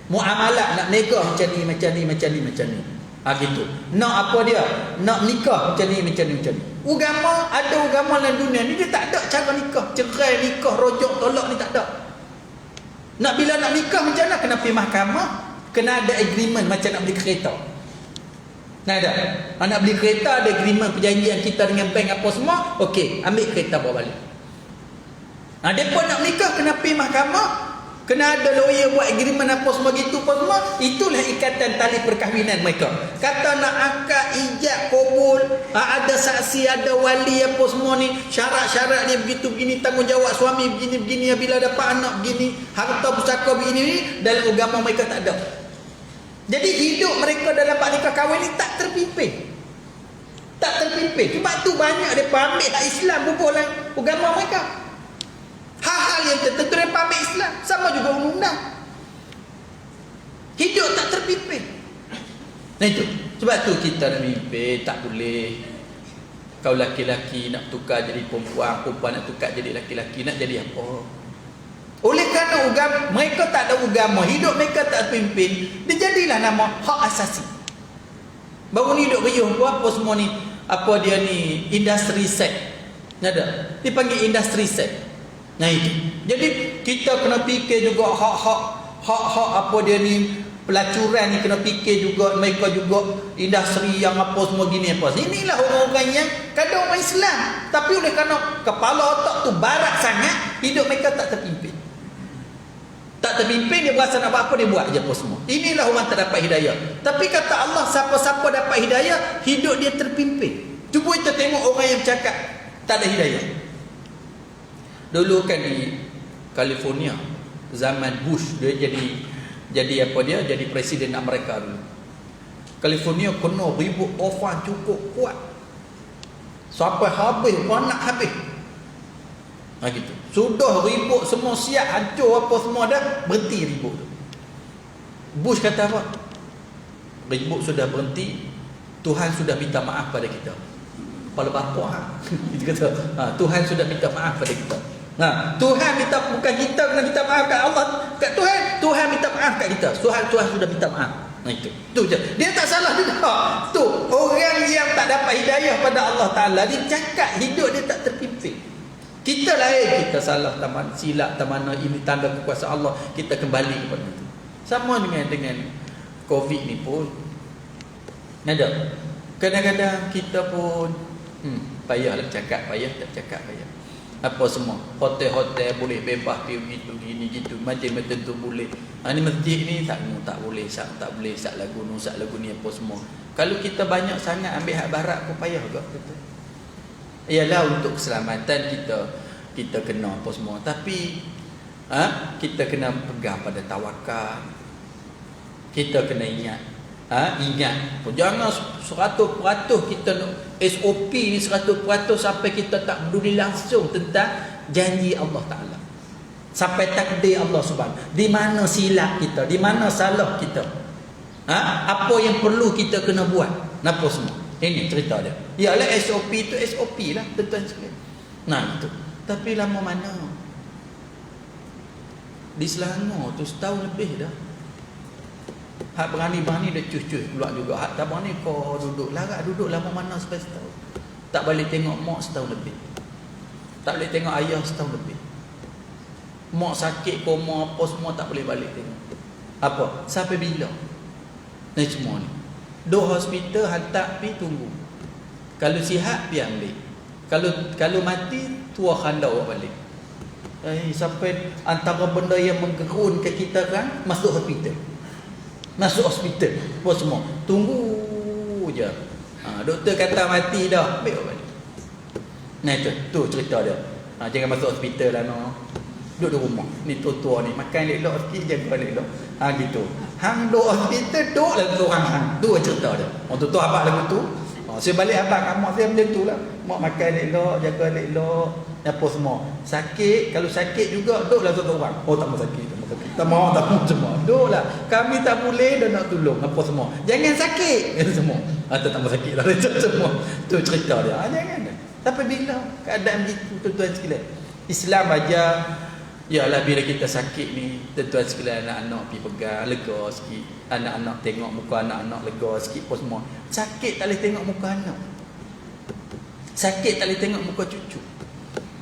Muamalah nak nikah macam ni. Gitu. Nak apa dia? Nak nikah macam ni. Agama, ada agama dalam dunia ni dia tak ada cara nikah. Cerai, nikah, rojok, tolak ni tak ada. Nak bila nak nikah macam mana? Kena pergi mahkamah. Kena ada agreement macam nak beli kereta. Ada. Nak beli kereta ada agreement, perjanjian kita dengan bank apa semua. Okey, ambil kereta bawa balik. Dia pun nak nikah kena pergi mahkamah, kena ada lawyer buat agreement apa semua gitu apa semua. Itulah ikatan tali perkahwinan mereka. Kata nak akad, ijab, kabul, ada saksi, ada wali apa semua ni, syarat-syarat dia begitu begini, tanggungjawab suami begini bila dapat anak begini, harta pusaka begini, dalam agama mereka tak ada. Jadi hidup mereka dalam bab nikah kahwin ni tak terpimpin. Sebab tu banyak mereka ambil hak Islam bubuh dalam agama mereka. Hal-hal yang tertentu mereka ambil Islam. Sama juga undang-undang. Hidup tak terpimpin. Nah itu. Sebab tu kita nak mimpi tak boleh. Kau laki-laki nak tukar jadi perempuan, perempuan nak tukar jadi laki-laki, nak jadi apa? Oleh kerana mereka tak ada agama, hidup mereka tak terpimpin, dia jadilah nama hak asasi. Baru ni duk riuh apa semua ni, apa dia ni, industri seks. Ada. Dipanggil industri seks. Nah itu. Jadi kita kena fikir juga hak apa dia ni, pelacuran ni kena fikir juga, mereka juga industri yang apa semua gini apa. Inilah orang-orang yang kadang orang Islam, tapi oleh kerana kepala otak tu barat sangat, hidup mereka tak terpimpin. Tak terpimpin, dia berasa nak buat apa, dia buat je apa semua. Inilah orang tak dapat hidayah. Tapi kata Allah, siapa-siapa dapat hidayah, hidup dia terpimpin. Cuba kita tengok orang yang bercakap tak ada hidayah. Dulu kan di California, zaman Bush, dia jadi apa dia? Jadi presiden Amerika dulu. California kena ribut tofan cukup kuat. Sampai habis, nak habis. Gitu. Sudah ribut semua siap, hancur apa semua dah, berhenti ribut. Bush kata apa? Ribut sudah berhenti, Tuhan sudah minta maaf pada kita. Kepala bapa dia kata, Tuhan sudah minta maaf pada kita. Tuhan minta, bukan kita kena minta maaf kat Allah, kat Tuhan minta maaf kat kita. Tuhan sudah minta maaf. Itu je. Dia tak salah juga. Tu orang yang tak dapat hidayah pada Allah Taala, dia cakap hidup dia tak terpimpin. Kita lain, kita salah silap mana, ini tanda kekuasaan Allah, kita kembali kepada itu. Sama dengan COVID ni pun ada. Kadang-kadang kita pun payahlah cakap, payah tak cakap payah. Apa semua, hotel-hotel boleh bebas pergi gitu gini gitu, macam tertentu boleh. Ni masjid ni tak boleh, tak boleh, sak lagu ni apa semua. Kalau kita banyak sangat ambil hak barat pun payah juga betul. Ialah untuk keselamatan kita kena apa semua, tapi kita kena pegang pada tawakal. Kita kena ingat jangan 100% kita SOP ni 100% sampai kita tak peduli langsung tentang janji Allah Ta'ala, sampai takdir Allah Subhanahu. Di mana silap kita, di mana salah kita, apa yang perlu kita kena buat, apa semua. Ini cerita dia. Ialah SOP itu SOP lah, tuan-tuan sekalian. Itu. Tapi lama mana? Di Selangor tu setahun lebih dah. Hak berani-berani dia cuh-cuh keluar juga. Hak tak berani kau duduk lama mana sampai setahun. Tak balik tengok mak setahun lebih. Tak boleh tengok ayah setahun lebih. Mak sakit, koma apa semua tak boleh balik tengok. Apa? Sampai bila? Ni semua ni. Dua hospital hantar pi tunggu. Kalau sihat pi ambil. Kalau mati tua khanda awak balik. Sampai antara benda yang menggerunkan kita kan masuk hospital. Apa semua. Tunggu je. Doktor kata mati dah, ambil awak balik. Tu cerita dia. Jangan masuk hospital lah no. Duduk di rumah. Ni tua-tua ni makan elok sikit, jaga elok. Gitu. Hang duk hospital duk lah orang hang. Tu cerita dia. Tu abang lagu tu. Saya balik abang kat mak saya macam tu lah. Mak makan elok, jaga elok, apa semua. Sakit, kalau sakit juga duk lah satu orang. Tak mau sakit. Tak mau semua. Duk lah. Kami tak boleh dah nak tolong apa semua. Jangan sakit semua. Tak mau sakit lah semua. Tu cerita dia. Jangan. Tapi bila keadaan begitu tuan-tuan sekalian, Islam aja. Yalah bila kita sakit ni, tuan-tuan sekalian, anak-anak pergi pegang, lega sikit. Anak-anak tengok muka anak-anak, lega sikit apa semua. Sakit tak boleh tengok muka anak. Sakit tak boleh tengok muka cucu.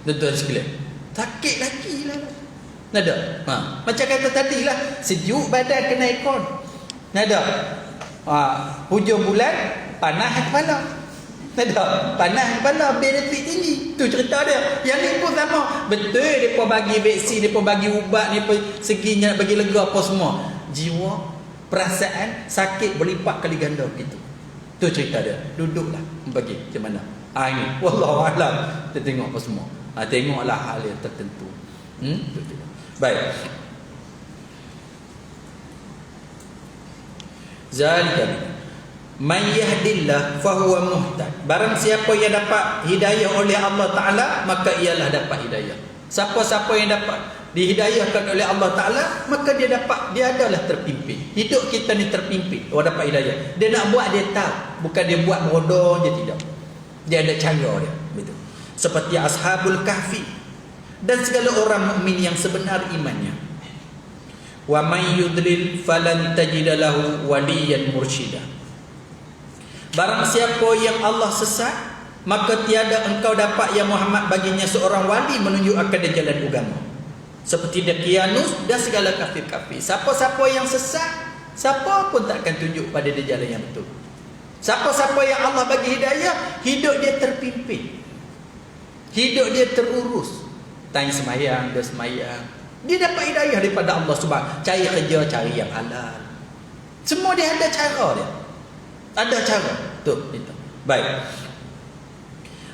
Tuan-tuan sekalian, sakit lagi lah. Nada? Macam kata tadi lah, sejuk badan kena aircon. Nada? Hujung bulan, panas kepala. Nada? Panas kepala, benefit tinggi. Tu cerita dia. Yang ni pun sama. Betul mereka bagi vaksin, mereka bagi ubat, mereka seginya nak bagi lega apa semua. Jiwa, perasaan, sakit berlipat kali ganda begitu. Tu cerita dia. Duduklah bagi macam mana. Ini wallahualam. Kita tengok apa semua. Tengoklah hal yang tertentu. Baik. Zalika man yahdillah fahuwa muhtad. Barang siapa yang dapat hidayah oleh Allah Ta'ala, maka ialah dapat hidayah. Siapa-siapa yang dapat dihidayahkan oleh Allah Ta'ala, maka dia adalah terpimpin. Hidup kita ni terpimpin. Orang dapat hidayah. Dia nak buat, dia tahu. Bukan dia buat bodoh je, tidak. Dia ada cara dia. Betul. Seperti Ashabul Kahfi dan segala orang mukmin yang sebenar imannya. Wa may yudlil falan tajida lahu waliyan mursyida. Barang siapa yang Allah sesat, maka tiada engkau dapat ya Muhammad baginya seorang wali menunjuk akan dia jalan agama. Seperti Daqyanus dan segala kafir-kafir. Siapa-siapa yang sesat, siapa pun tak akan tunjuk pada dia jalan yang betul. Siapa-siapa yang Allah bagi hidayah, hidup dia terpimpin. Hidup dia terurus. Tanya semayang, dia semayang. Dia dapat hidayah daripada Allah Subhanahu. Cari kerja, cari yang halal. Semua dia ada cara dia. Ada cara. Tuh, itu. Baik.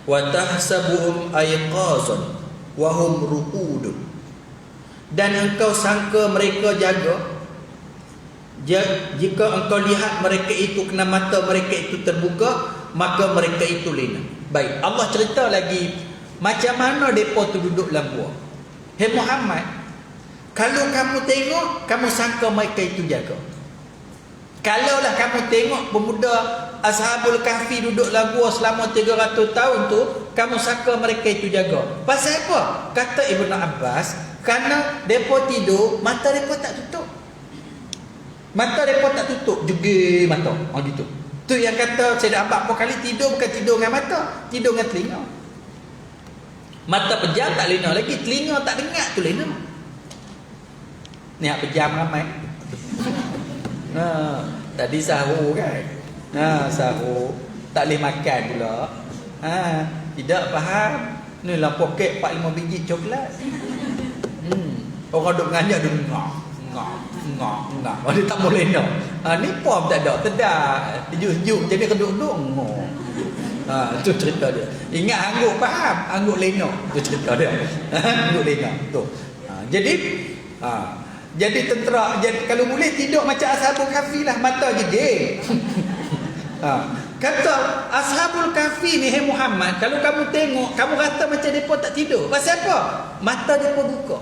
Wa tahsabuhum ayqazan wa hum ruqudun. Dan engkau sangka mereka jaga. Jika engkau lihat mereka itu, kena mata mereka itu terbuka, maka mereka itu lena. Baik, Allah cerita lagi macam mana mereka tu duduk dalam gua. Hei Muhammad, kalau kamu tengok, kamu sangka mereka itu jaga. Kalaulah kamu tengok pemuda Ashabul Kahfi duduk dalam gua selama 300 tahun tu, kamu sangka mereka itu jaga. Pasal apa? Kata Ibn Abbas, kerana mereka tidur, mata mereka tak tutup. Mata mereka tak tutup, jegir mata. Gitu. Tu yang kata Sayyidina Abbas berapa kali tidur, bukan tidur dengan mata, tidur dengan telinga. Mata pejam tak lena lagi, telinga tak dengar tu lena. Ni hak pejam ramai. Tadi sahur kan. Sahur tak boleh makan pula. Tidak faham. Ni lah poket 4-5 biji coklat. Orang duk mengajar dia ngak. Dia tak boleh nak. Ni pom tak ada, tedak. Sejuk-sejuk jadi keduk-duk. Tu cerita dia. Ingat angguk faham, angguk lena. Tu cerita dia. Angguk lena. Tu. Jadi tentera, kalau boleh tidur macam Ashabul Kahfi lah, mata jegir. Kata Ashabul Kahfi ni, hei Muhammad, kalau kamu tengok, kamu rasa macam mereka tak tidur. Pasal apa? Mata mereka buka.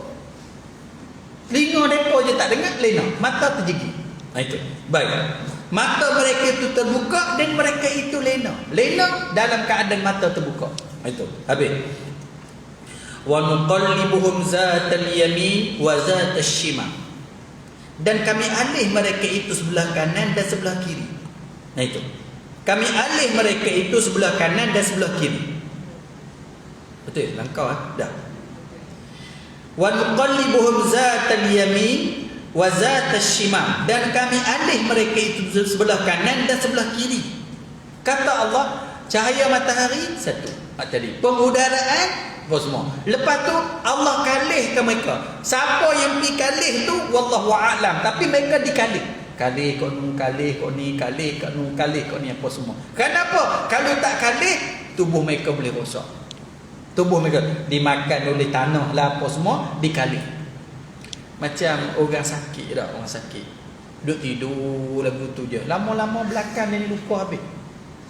Telinga mereka je tak dengar, lena. Mata terjegi. Itu. Baik. Mata mereka itu terbuka dan mereka itu lena. Lena dalam keadaan mata terbuka. Itu. Habis. Wa nuqallibuhum zatal yamin wa zatal shimal. Dan kami alih mereka itu sebelah kanan dan sebelah kiri. Nah itu. Kami alih mereka itu sebelah kanan dan sebelah kiri. Betul? Langkau dah. Wa nuqallibuhum zatal yamin wa zatal shimal. Dan kami alih mereka itu sebelah kanan dan sebelah kiri. Kata Allah, cahaya matahari satu. Tadi pengudaraan apa semua. Lepas tu Allah kalihkan mereka. Siapa yang pergi kalih tu wallahu a'lam, tapi mereka dikalih. Kalih kau ni, kalih kau ni, kalih kau ni, kalih kau ni, apa semua. Kenapa? Kalau tak kalih, tubuh mereka boleh rosak. Tubuh mereka dimakan oleh tanah lah, apa semua, dikalih. Macam orang sakit dah, orang sakit. Duduk tidur lagu tu je. Lama-lama belakang dia lupa habis.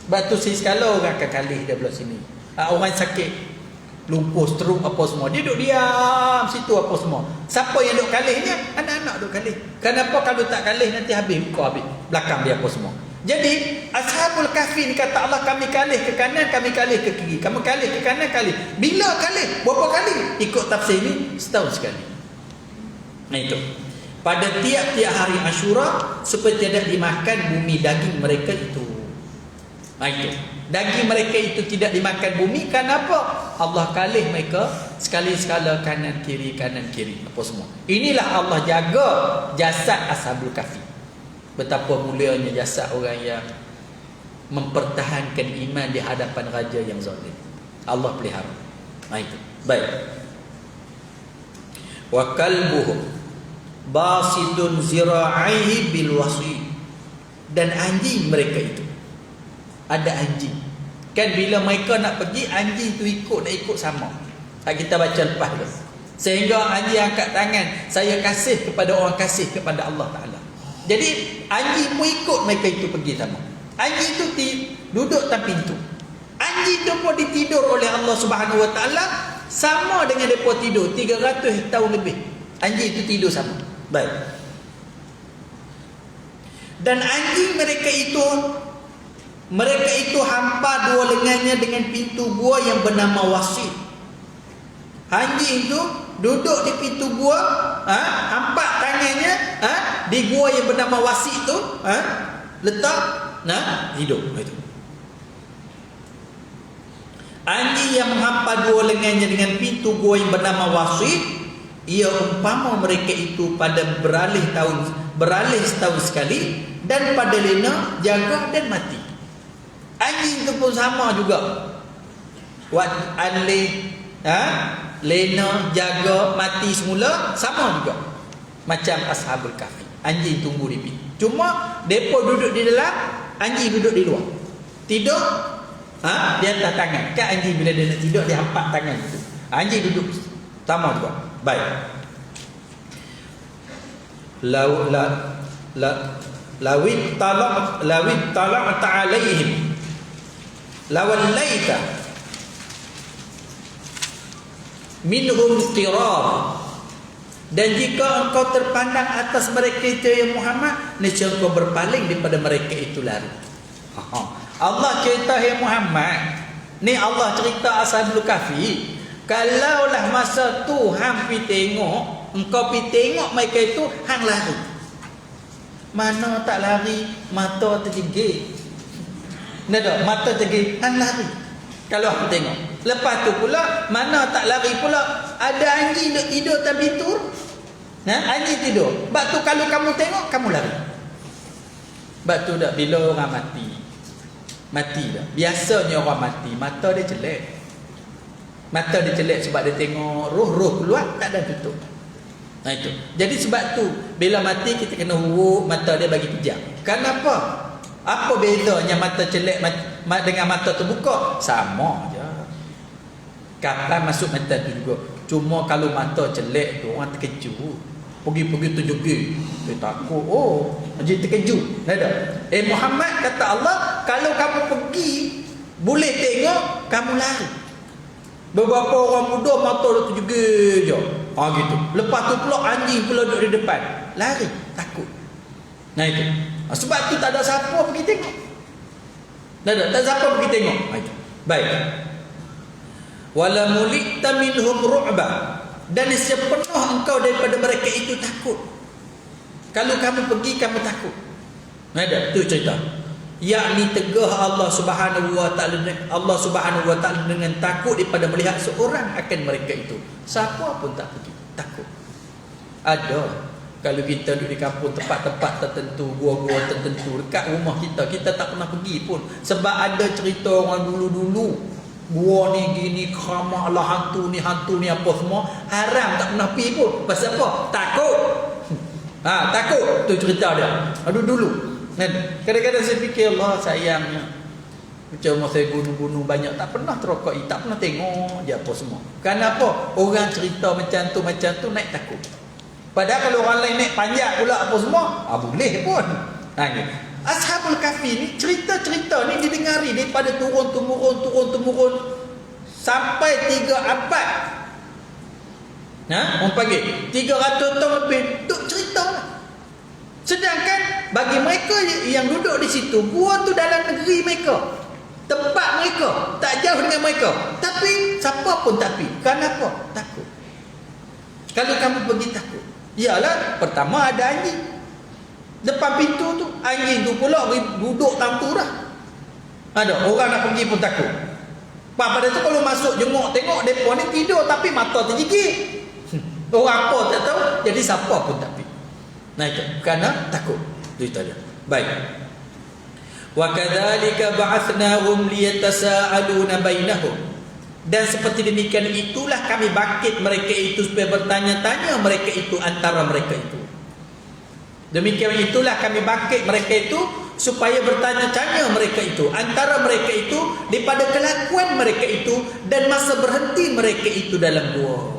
Sebab tu sekala orang akan kalih dia belah sini. Orang sakit lumpuh, stroke apa semua, dia duduk diam situ apa semua. Siapa yang duduk kalihnya? Anak-anak duduk kalih. Kenapa? Kalau tak kalih nanti habis, kau habis belakang dia apa semua. Jadi Ashabul Kahfi ni kata Allah, kami kalih ke kanan, kami kalih ke kiri. Kamu kalih ke kanan, kalih. Bila kalih? Berapa kali? Ikut tafsir ni setahun sekali. Nah itu. Pada tiap-tiap hari Ashura, supaya tidak dimakan bumi daging mereka itu. Nah itu. Daging mereka itu tidak dimakan bumi. Kenapa? Allah kalih mereka sekali-sekala kanan kiri apa semua. Inilah Allah jaga jasad Ashabul Kahfi. Betapa mulianya jasad orang yang mempertahankan iman di hadapan raja yang zalim. Allah pelihara. Itu. Baik. Wa kalbuhum basidun zira'ihi bil wasi. Dan anjing mereka itu, ada anjing. Kan bila mereka nak pergi, anjing tu nak ikut sama. Kita baca lepas tu. Sehingga anjing angkat tangan, saya kasih kepada orang kasih kepada Allah Ta'ala. Jadi anjing pun ikut mereka itu pergi sama. Anjing tu duduk dalam pintu. Anjing tu pun ditidur oleh Allah Subhanahu Wa Ta'ala sama dengan mereka tidur 300 tahun lebih. Anjing itu tidur sama. Baik. Dan anjing mereka itu hampa dua lengannya dengan pintu gua yang bernama Wasit. Anjing itu duduk di pintu gua, hampa tangannya di gua yang bernama Wasit tu, letak, hidup itu. Anjing yang menghampa dua lengannya dengan pintu gua yang bernama Wasit, ia umpama mereka itu pada beralih setahun sekali, dan pada lena jaga dan mati. Anjing itu pun sama juga. Lena jaga mati semula sama juga. Macam Ashabul Kahfi. Anjing tunggu di pintu. Cuma depa duduk di dalam, anjing duduk di luar. Tidur di atas tangan. Kan anjing bila dia nak tidur dia hampak tangan itu. Anjing duduk sama juga. Baik. Lawit tala'ta alaihim lawallaita minhum qirar. Dan jika engkau terpandang atas mereka itu ya Muhammad, nescaya engkau berpaling daripada mereka itu lari. Allah cerita ya Muhammad, ni Allah cerita Ashabul Kahfi. Kalaulah masa tu hang pi tengok, engkau pi tengok mereka itu, hang lari. Mana tak lari, mata terjegit. Nada, mata terjegit, hang lari. Kalau hang tengok. Lepas tu pula, mana tak lari pula, ada anjing duk tidur atas pintu. Anjing tidur. Sebab tu kalau kamu tengok, kamu lari. Sebab tu dah bila orang mati dah. Biasanya orang mati, mata dia jelek. Mata dia jelek sebab dia tengok roh keluar, tak ada tutup. Itu. Jadi sebab tu bila mati kita kena huruf mata dia bagi pejam. Kenapa? Apa bezanya mata jelek dengan mata terbuka? Sama je. Kapan masuk mata tu juga. Cuma kalau mata jelek tu orang terkejut. Pergi terjegit. Dia takut. Jadi terkejut. Ada. Muhammad kata Allah, kalau kamu pergi boleh tengok, kamu lari. Beberapa orang muda mata dia terjegit je. Gitu. Lepas tu pula anjing pula duduk di depan. Lari, takut. Itu. Sebab tu tak ada siapa pergi tengok. Tak ada siapa pergi tengok. Itu. Baik. Wala mulita minhum ru'ba. Dan sepenuh engkau daripada mereka itu takut. Kalau kamu pergi, kamu takut. Ada, tu cerita. Yakni tegah Allah Subhanahu wa taala dengan takut daripada melihat seorang akan mereka itu. Siapa pun tak pergi, takut. Ada. Kalau kita duduk di kampung, tempat-tempat tertentu, gua-gua tertentu dekat rumah kita tak pernah pergi pun. Sebab ada cerita orang dulu-dulu, gua ni gini, keramat lah, hantu ni apa semua, haram, tak pernah pergi pun. Pasal apa? Takut. Takut. Tu cerita dia. Dulu. Kadang-kadang saya fikir, Allah sayangnya, macam saya bunuh-bunuh banyak, tak pernah terokai, tak pernah tengok je apa semua. Kenapa? Orang cerita macam tu naik takut. Padahal kalau orang lain naik panjat pula apa semua, boleh pun. Ashabul Kahfi ni, cerita-cerita ni didengari daripada turun-temurun sampai 3 abad. Orang panggil 300 tahun lebih duk cerita lah. Sedangkan bagi mereka yang duduk di situ, gua tu dalam negeri mereka, tempat mereka, tak jauh dengan mereka. Tapi siapa pun tak pergi. Kenapa? Takut. Kalau kamu pergi takut. Yalah, pertama ada anjing depan pintu tu. Anjing tu pula duduk tantu dah. Ada orang nak pergi pun takut. Pada tu kalau masuk jenguk tengok depa ni tidur tapi mata terjigit. Orang apa tak tahu. Jadi siapa pun tak pergi. Itu kerana takut. Itu dia. Baik. Wa kadzalika ba'athnahum liyatasaaluna bainahum. Dan seperti demikian itulah kami bangkit mereka itu supaya bertanya-tanya mereka itu antara mereka itu. Demikian itulah kami bangkit mereka itu supaya bertanya-tanya mereka itu antara mereka itu daripada kelakuan mereka itu dan masa berhenti mereka itu dalam gua.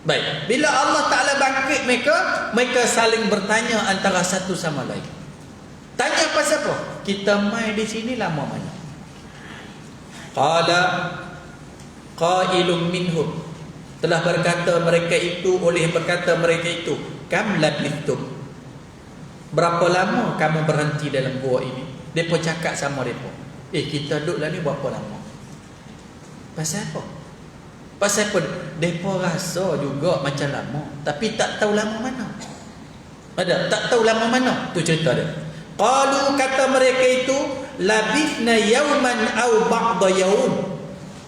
Baik, bila Allah Ta'ala bangkit mereka saling bertanya antara satu sama lain. Tanya pasal apa? Kita main di sini lama mana? Qala qailun minhum. Telah berkata mereka itu, kam labithum. berapa lama kamu berhenti dalam gua ini? Depa cakap sama depa, kita duduk lah ni berapa lama? Pasal apa? Pasal apa? Depa rasa juga macam lama, tapi tak tahu lama mana. Ada tak tahu lama mana? Tu cerita dia. Qalu, kata mereka itu, labithna yauman au ba'da yaum.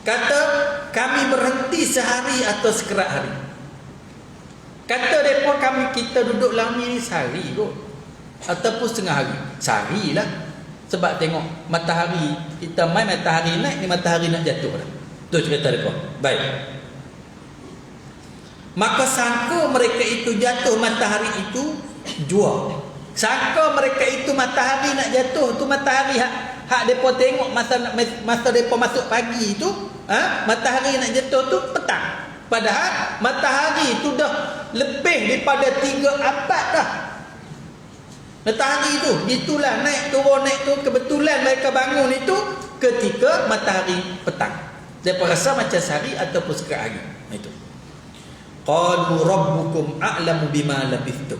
Kata, kami berhenti sehari atau sekerat hari. Kata mereka, kita duduk lama ni sehari kot, ataupun setengah hari. Sehari lah. Sebab tengok matahari, kita main matahari naik, ni matahari nak jatuh dah. Tu cerita mereka. Baik. Maka sangka mereka itu jatuh matahari itu jua. Sangka mereka itu matahari nak jatuh tu matahari hak depa tengok masa depa masuk pagi tu, matahari nak jatuh tu petang. Padahal matahari tu dah lebih daripada 3 abad dah. Matahari tu itulah naik turun kebetulan mereka bangun itu ketika matahari petang. Depa rasa macam sehari ataupun sekerat hari. Itu. Qalu rabbukum a'lamu bima labithtum.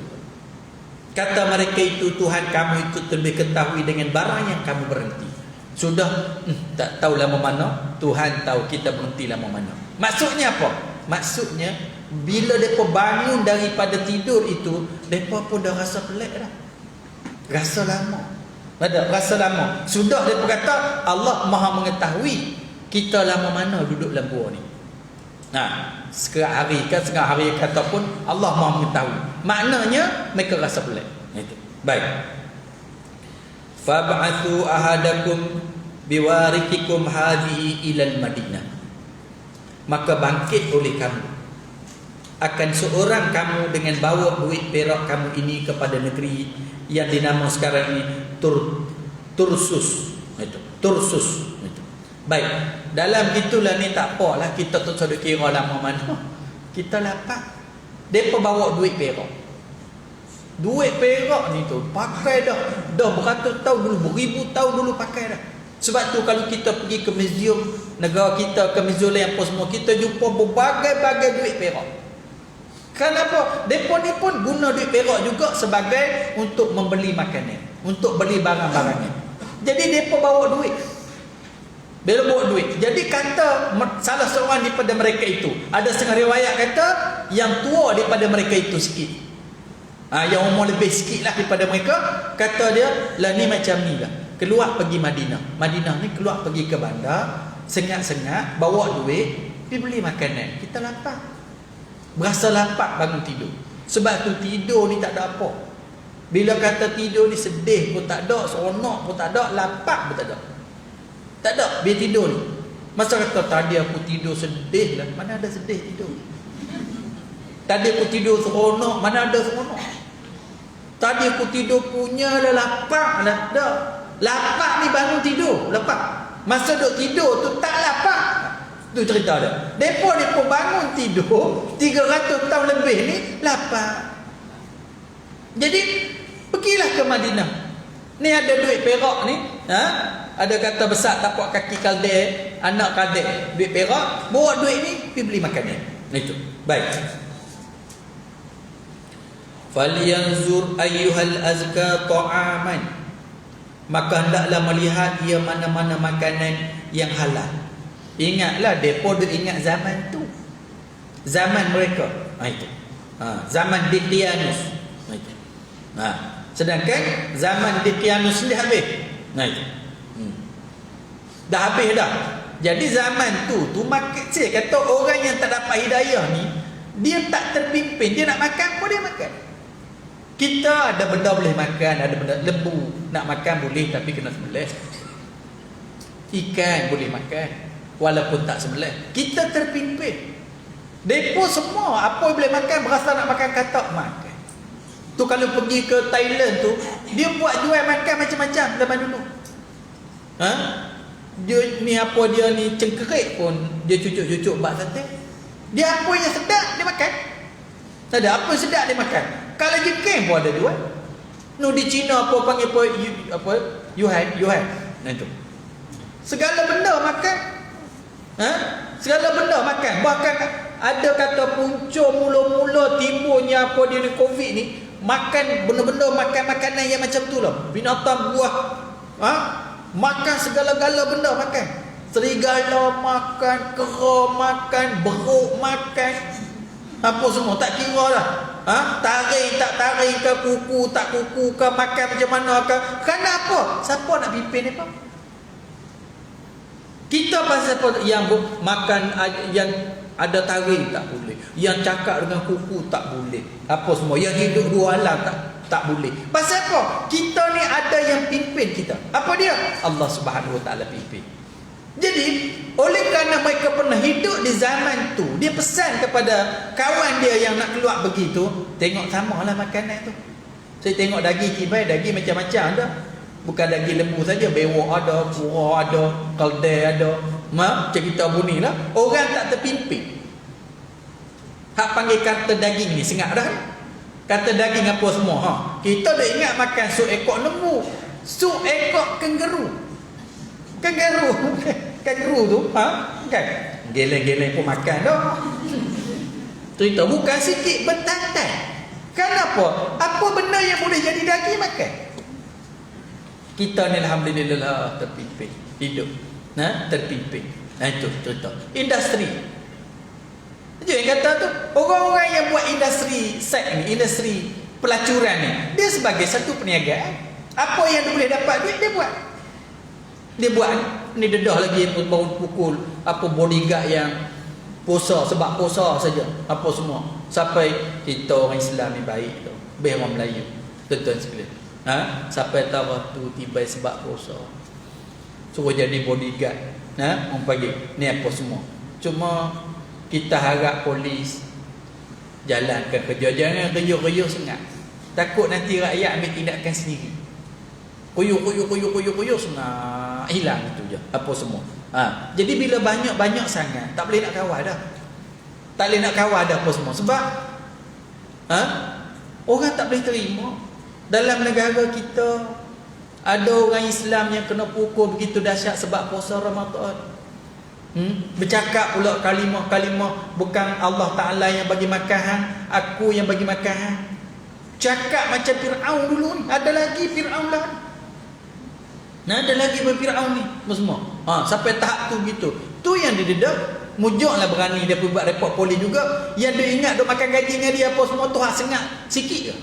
Kata mereka itu, Tuhan kamu itu lebih ketahui dengan barang yang kamu berhenti. Sudah tak tahu lama mana, Tuhan tahu kita berhenti lama mana. Maksudnya apa? Maksudnya bila mereka bangun daripada tidur itu, mereka pun dah rasa pelik dah. Rasa lama. Ada rasa lama. Sudah mereka kata Allah Maha mengetahui kita lama mana duduk dalam gua ni. Sekerat hari kan, setengah hari kata pun Allah Maha mengetahui. Maknanya mereka rasa pelik. Itu. Baik. Fab'athu ahadakum biwarikikum hadhihi ilal Madinah. Maka bangkit oleh kamu akan seorang kamu dengan bawa duit perak kamu ini kepada negeri yang dinama sekarang ini Tursus. Itu. Tursus. Itu. Baik. Dalam gitulah ni tak apalah kita tu sudah kira lama mana. Kita lapak. Depa bawa duit perak. Duit perak ni tu pakai dah beratus tahun dulu, beribu tahun dulu pakai dah. Sebab tu kalau kita pergi ke museum negara kita, ke museum lain apa semua, kita jumpa berbagai-bagai duit perak. Kenapa? Depa ni pun guna duit perak juga sebagai untuk membeli makanan, untuk beli barang-barangnya. Jadi depa bawa duit. Bila bawa duit. Jadi kata salah seorang daripada mereka itu, ada setengah riwayat kata yang tua daripada mereka itu sikit. Yang umur lebih sikit lah daripada mereka, kata dia, lah ni macam ni lah, keluar pergi Madinah. Madinah ni keluar pergi ke bandar, sengat-sengat, bawa duit, pergi beli makanan. Kita lapar. Berasa lapar bangun tidur. Sebab tu tidur ni tak ada apa. Bila kata tidur ni sedih pun tak ada, seronok pun tak ada, lapar pun tak ada. Tak ada, biar tidur ni. Masa kata tadi aku tidur sedih lah, mana ada sedih tidur. Tadi aku tidur seronok, mana ada seronok. Tadi aku tidur punya lah lapar lah. Dah. Lapar ni bangun tidur, lapar. Masa duduk tidur tu tak lapar. Tu cerita dia. Depa bangun tidur 300 tahun lebih ni lapar. Jadi pergilah ke Madinah. Ni ada duit perak ni, ada kata besar tapak kaki kalde, anak kadek, duit perak, bawa duit ni pergi beli makanan. Itu. Baik. Falyanzur ayyuhal azka ta'aman. Maka hendaklah melihat ia mana-mana makanan yang halal. Ingatlah depa duk ingat zaman tu. Zaman mereka. Itu. Zaman Diocletianus. Itu. Sedangkan zaman Diocletianus ni dah habis. Itu. Dah habis dah. Jadi zaman tu makan, saya kata orang yang tak dapat hidayah ni, dia tak terpimpin, dia nak makan apa dia makan. Kita ada benda boleh makan, ada benda lembu nak makan boleh tapi kena sembelih. Ikan boleh makan walaupun tak sembelih. Kita terpimpin. Depa semua apa boleh makan, berasa nak makan katak makan. Tu kalau pergi ke Thailand tu, dia buat jual makan macam-macam zaman dulu. Dia ni apa dia ni cengkerik pun dia cucuk-cucuk bak sate. Dia apa yang sedap dia makan. Tak ada apa sedap dia makan. Kalau jengking pun ada jual. No di Cina apa panggil apa Yuhan. Nah itu. Segala benda makan. Segala benda makan. Bahkan ada kata punca mula-mula timbulnya apa dia ni Covid ni, makan benda-benda, makan makanan yang macam tu lah. Binatang, buah, makan segala-gala benda makan. Serigala makan, kera makan, beruk makan, apa semua tak kira lah. Tarik tak tarik ke, kuku tak kuku ke, makan macam mana ke. Kenapa? Siapa nak pimpin apa? Kita pasal apa? Yang makan yang ada taring tak boleh, yang cakap dengan kuku tak boleh, apa semua, yang hidup dua alam tak boleh. Pasal apa? Kita ni ada yang pimpin kita. Apa dia? Allah Subhanahu Wa Taala pimpin. Jadi oleh kerana mereka pernah hidup di zaman tu, dia pesan kepada kawan dia yang nak keluar begitu, tengok samalah makanan tu. Saya tengok daging kibai, daging macam-macam ada. Bukan daging lembu saja, bewok ada, kura ada, keldai ada. Cerita bunyi lah. Orang tak terpimpin. Hak panggil kata daging ni sengat dah. Kata daging apa semua. Kita dah ingat makan sup ekor lembu, sup ekor kangaroo. Kangaroo tu, kan? Geleng-geleng pun makan dah. Cerita bukan sikit, bertantan. Kenapa? Apa benda yang boleh jadi daging makan? Kita ni alhamdulillah terpimpin hidup. Terpimpin. Itu cerita. Industri. Itu yang kata tu, orang-orang yang buat industri seks ni, industri pelacuran ni, dia sebagai satu perniagaan. Apa yang dia boleh dapat duit, dia buat. Dia buat ni dedah lagi baru pukul apa bodyguard yang puasa, sebab puasa saja apa semua. Sampai kita orang Islam ni baik tu, lebih orang Melayu. Tuan-tuan sekalian. Sampai tahu waktu tiba sebab puasa, suruh jadi bodyguard. Orang panggil ni apa semua. Cuma kita harap polis jalankan kerja, jangan keyuh-keyuh sangat. Takut nanti rakyat ambil tindakan sendiri. Kuyuh senang hilang itu je apa semua. Jadi bila banyak sangat tak boleh nak kawal dah. Tak boleh nak kawal dah apa semua. Sebab orang tak boleh terima dalam negara kita ada orang Islam yang kena pukul begitu dahsyat sebab puasa Ramadan. Bercakap pula kalimah-kalimah bukan Allah Ta'ala yang bagi makan, aku yang bagi makan. Cakap macam Fir'aun dulu ni. Ada lagi Fir'aun lah. Ada lagi Fir'aun ni semua. Sampai tahap tu gitu. Tu yang dia dedah. Mujuklah berani dia buat report polis juga. Yang dia ingat dia makan gaji dengan dia apa semua tu hak sengat sikit je.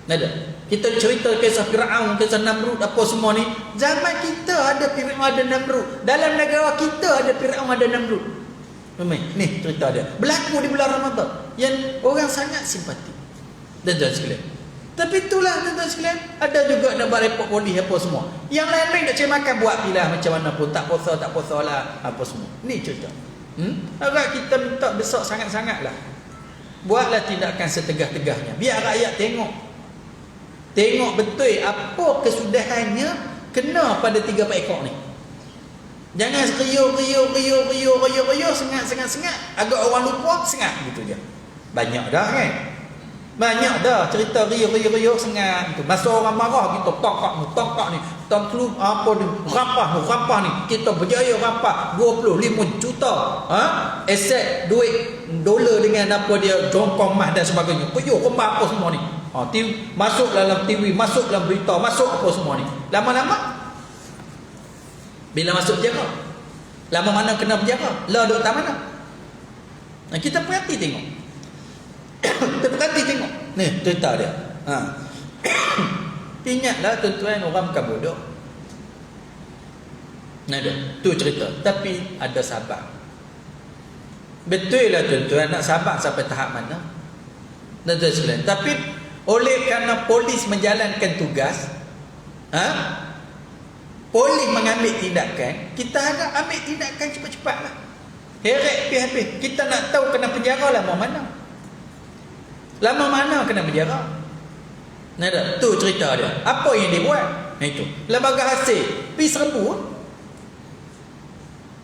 Ada. Kita cerita kisah Fir'aun, kisah Namrud apa semua ni. Zaman kita ada Fir'aun, ada Namrud. Dalam negara kita ada Fir'aun, ada Namrud. Ni cerita dia. Berlaku di bulan Ramadan. Yang orang sangat simpati. Dan sekalian. Tapi itulah tuan-tuan sekalian, ada juga nak buat report polis apa semua. Yang lain-lain nak cari makan buat pilah macam mana pun, tak puasa lah apa semua. Ni cerita. Agak kita minta besar sangat-sangatlah. Buatlah tindakan setegah-tegahnya. Biar rakyat tengok. Tengok betul apa kesudahannya kena pada 3-4 ekor ni. Jangan riuh, sengat. Agak orang lupa, sengat gitu je. Banyak dah kan? Banyak dah cerita riuh sengat tu. Masa orang marah kita tokak ni. Tangklu apa ni? Rampah ni. Kita berjaya rampah 25 juta. Aset duit dolar dengan apa dia jongkong mah dan sebagainya. Puyuh rembah apa semua ni. Masuk dalam TV, masuk dalam berita, masuk apa semua ni. Lama-lama bila masuk penjara, lama mana kena penjara? Lah duk tak mana? Kita perhati tengok. Terperhati tengok. Ni cerita dia. Ingatlah tuan-tuan, orang bukan bodoh. Ada. Tu cerita. Tapi ada sabar. Betul lah tuan-tuan, nak sabar sampai tahap mana? Tuan-tuan sekalian. Tapi oleh kerana polis menjalankan tugas, polis mengambil tindakan, kita harap ambil tindakan cepat-cepat lah. Heret habis. Kita nak tahu kena penjara lama mana. Lama mana kena penjara? Nada, tu cerita dia. Apa yang dia buat? Itu. Lembaga hasil pi serbu.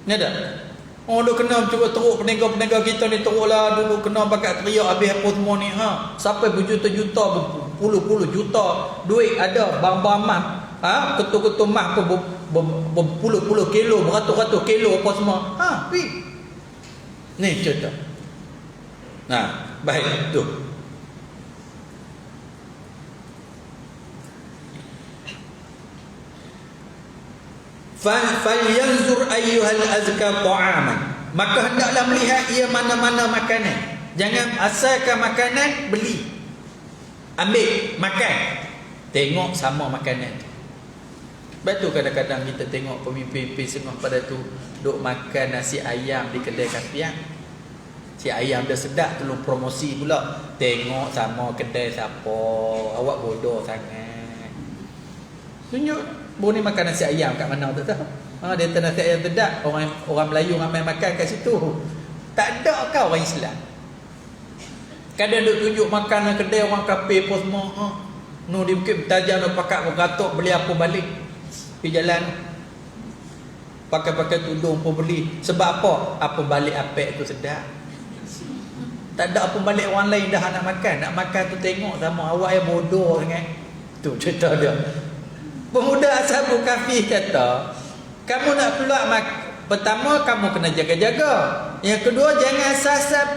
Nada. Dia kena cuba teruk peniaga-peniaga kita ni teruklah dulu kena bakat teriak habis apa semua ni sampai berjuta-juta, berpuluh-puluh juta duit ada barang-barang mah. Ketul-ketul mah berpuluh-puluh kilo, beratus-ratus kilo apa semua. Pi. Ni cerita. Baik tu. falyanzur ayyuhal azka ta'aman, maka hendaklah melihat ia mana-mana makanan. Jangan asalkan makanan beli, ambil makan, tengok sama makanan tu. Sebab tu kadang-kadang kita tengok pemimpin-pemimpin setengah pada tu duk makan nasi ayam di kedai kapiang. Si ayam dah sedap, tolong promosi pula. Tengok sama kedai siapa. Awak bodoh sangat. Tunjuk boleh makan nasi ayam kat mana tu tahu. Dia kata nasi ayam sedap, orang Melayu ramai makan kat situ. Tak ada kau orang Islam. Kadang duk tunjuk makanan kedai orang kafir pun semua. No di Bukit Bertajam nak pakat beratok beli apa balik. Pergi jalan pakai tudung pun beli. Sebab apa? Apa balik apek tu sedap. Tak ada apa balik orang lain dah nak makan. Nak makan tu tengok sama awak yang bodoh sangat. Tu cerita dia. Pemuda Ashabul Kahfi kata, kamu nak keluar pertama kamu kena jaga-jaga. Yang kedua jangan asal-asal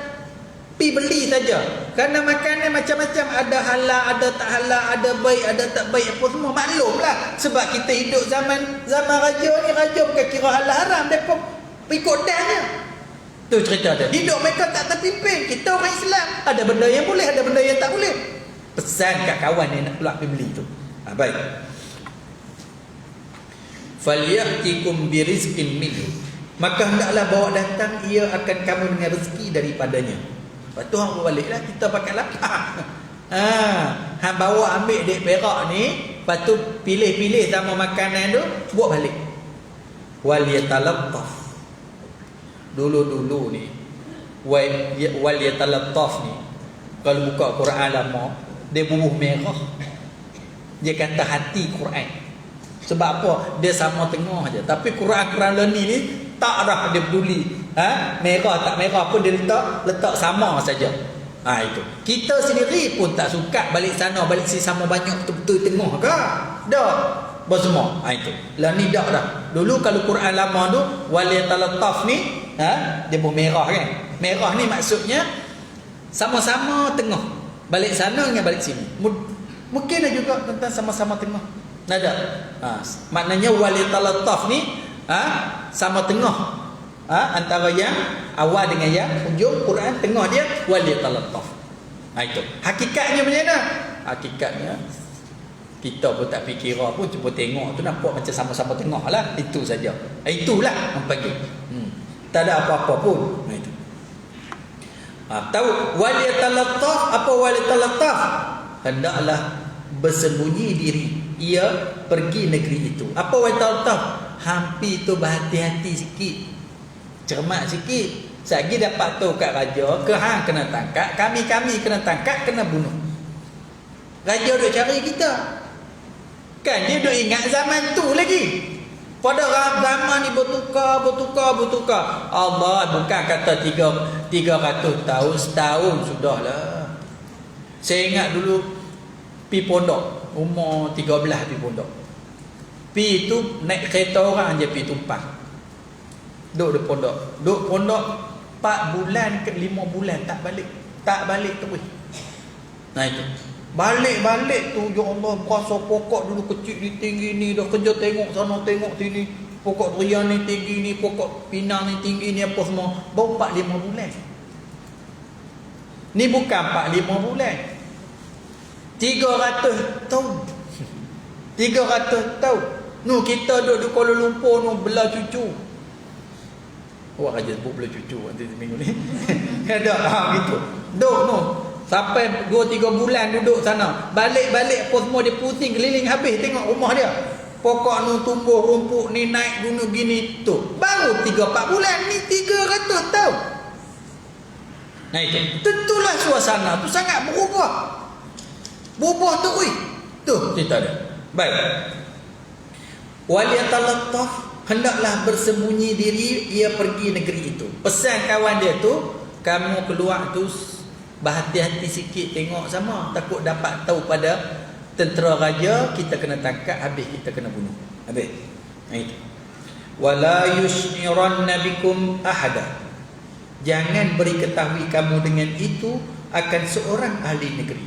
pi beli saja. Kerana makanan macam-macam, ada halal, ada tak halal, ada baik, ada tak baik, apa semua maklumlah. Sebab kita hidup zaman raja ni, raja bukan kira halal haram, depa ikut dahnya. Tu cerita dia. Hidup mereka tak terpimpin. Kita orang Islam, ada benda yang boleh, ada benda yang tak boleh. Pesan kat kawan yang nak keluar pergi beli tu. Baik. Falyatikum birizqin minhu, maka hendaklah bawa datang ia akan kamu dengan rezeki daripadanya. Lepas tu hang baliklah, kita pakai lapar. Hang bawa ambil dek perak ni, lepas tu pilih-pilih sama makanan tu, buat balik. Wal yatalattaf. Dulu-dulu ni wal yatalattaf ni, kalau buka Quran lama, dia bubuh merah. Dia kata hati Quran. Sebab apa? Dia sama tengah aja. Tapi Quran ni tak dah dia peduli. Merah tak merah pun dia letak sama saja. Itu. Kita sendiri pun tak suka balik sana balik sini sama banyak betul-betul tengah ke? Dah. Bersemua. Itu. Lah ni dah. Dulu kalau Quran lama tu wal yatalattaf ni, dia pun merah kan. Merah ni maksudnya sama-sama tengah. Balik sana dengan balik sini. Mungkin ada juga tentang sama-sama tengah. Ada. Maknanya walitalattaf ni sama tengah. Antara yang awal dengan yang hujung Quran tengah dia walitalattaf. Itu. Hakikatnya macam mana? Hakikatnya kita pun tak fikir pun, cuba tengok tu nampak macam sama-sama tengah lah. Itu saja. Itulah orang panggil. Tak ada apa-apa pun. Itu. Tahu walitalattaf, apa walitalattaf? Hendaklah bersembunyi diri ia pergi negeri itu. Apa walitalattaf? Hampir tu berhati-hati sikit, cermat sikit. Selagi dapat tahu kat raja, ke hang kena tangkap, kami kena tangkap, kena bunuh. Raja duk cari kita. Kan dia duk ingat zaman tu lagi. Pada zaman ni bertukar. Allah bukan kata 300 tahun, setahun sudahlah. Saya ingat dulu pi pondok, umur 13 pi pondok. Pi tu naik kereta orang je pi tumpang. Duduk di pondok. 4 bulan ke 5 bulan tak balik terus. Nah itu. Balik tu ya Allah, berasa pokok dulu kecil ni tinggi ni, dah kerja tengok sana tengok sini, pokok durian ni tinggi ni, pokok pinang ni tinggi ni, apa semua. Baru 4-5 bulan. Ni bukan 4-5 bulan. 300 tahun. 300 tahun. Nu kita duduk di Kuala Lumpur nu belah cucu. Awak aja sebut belah cucu nanti seminggu ni. Ada gitu. Duduk nu sampai 2-3 bulan duduk sana. Balik-balik apa semua dia pusing keliling habis tengok rumah dia. Pokok nu tumbuh rumput ni naik gunung gini tu. Baru 3-4 bulan ni 300 tahun. Nah itu. Tentulah suasana tu sangat berubah. Berubah tu tu cerita dia. Baik. Waliyatalattaf, hendaklah bersembunyi diri ia pergi negeri itu. Pesan kawan dia tu, kamu keluar tu berhati-hati sikit tengok sama, takut dapat tahu pada tentera raja, kita kena tangkap, habis kita kena bunuh. Habis. Itu. Wala yush'iranna bikum ahada. Jangan beri ketahui kamu dengan itu akan seorang ahli negeri.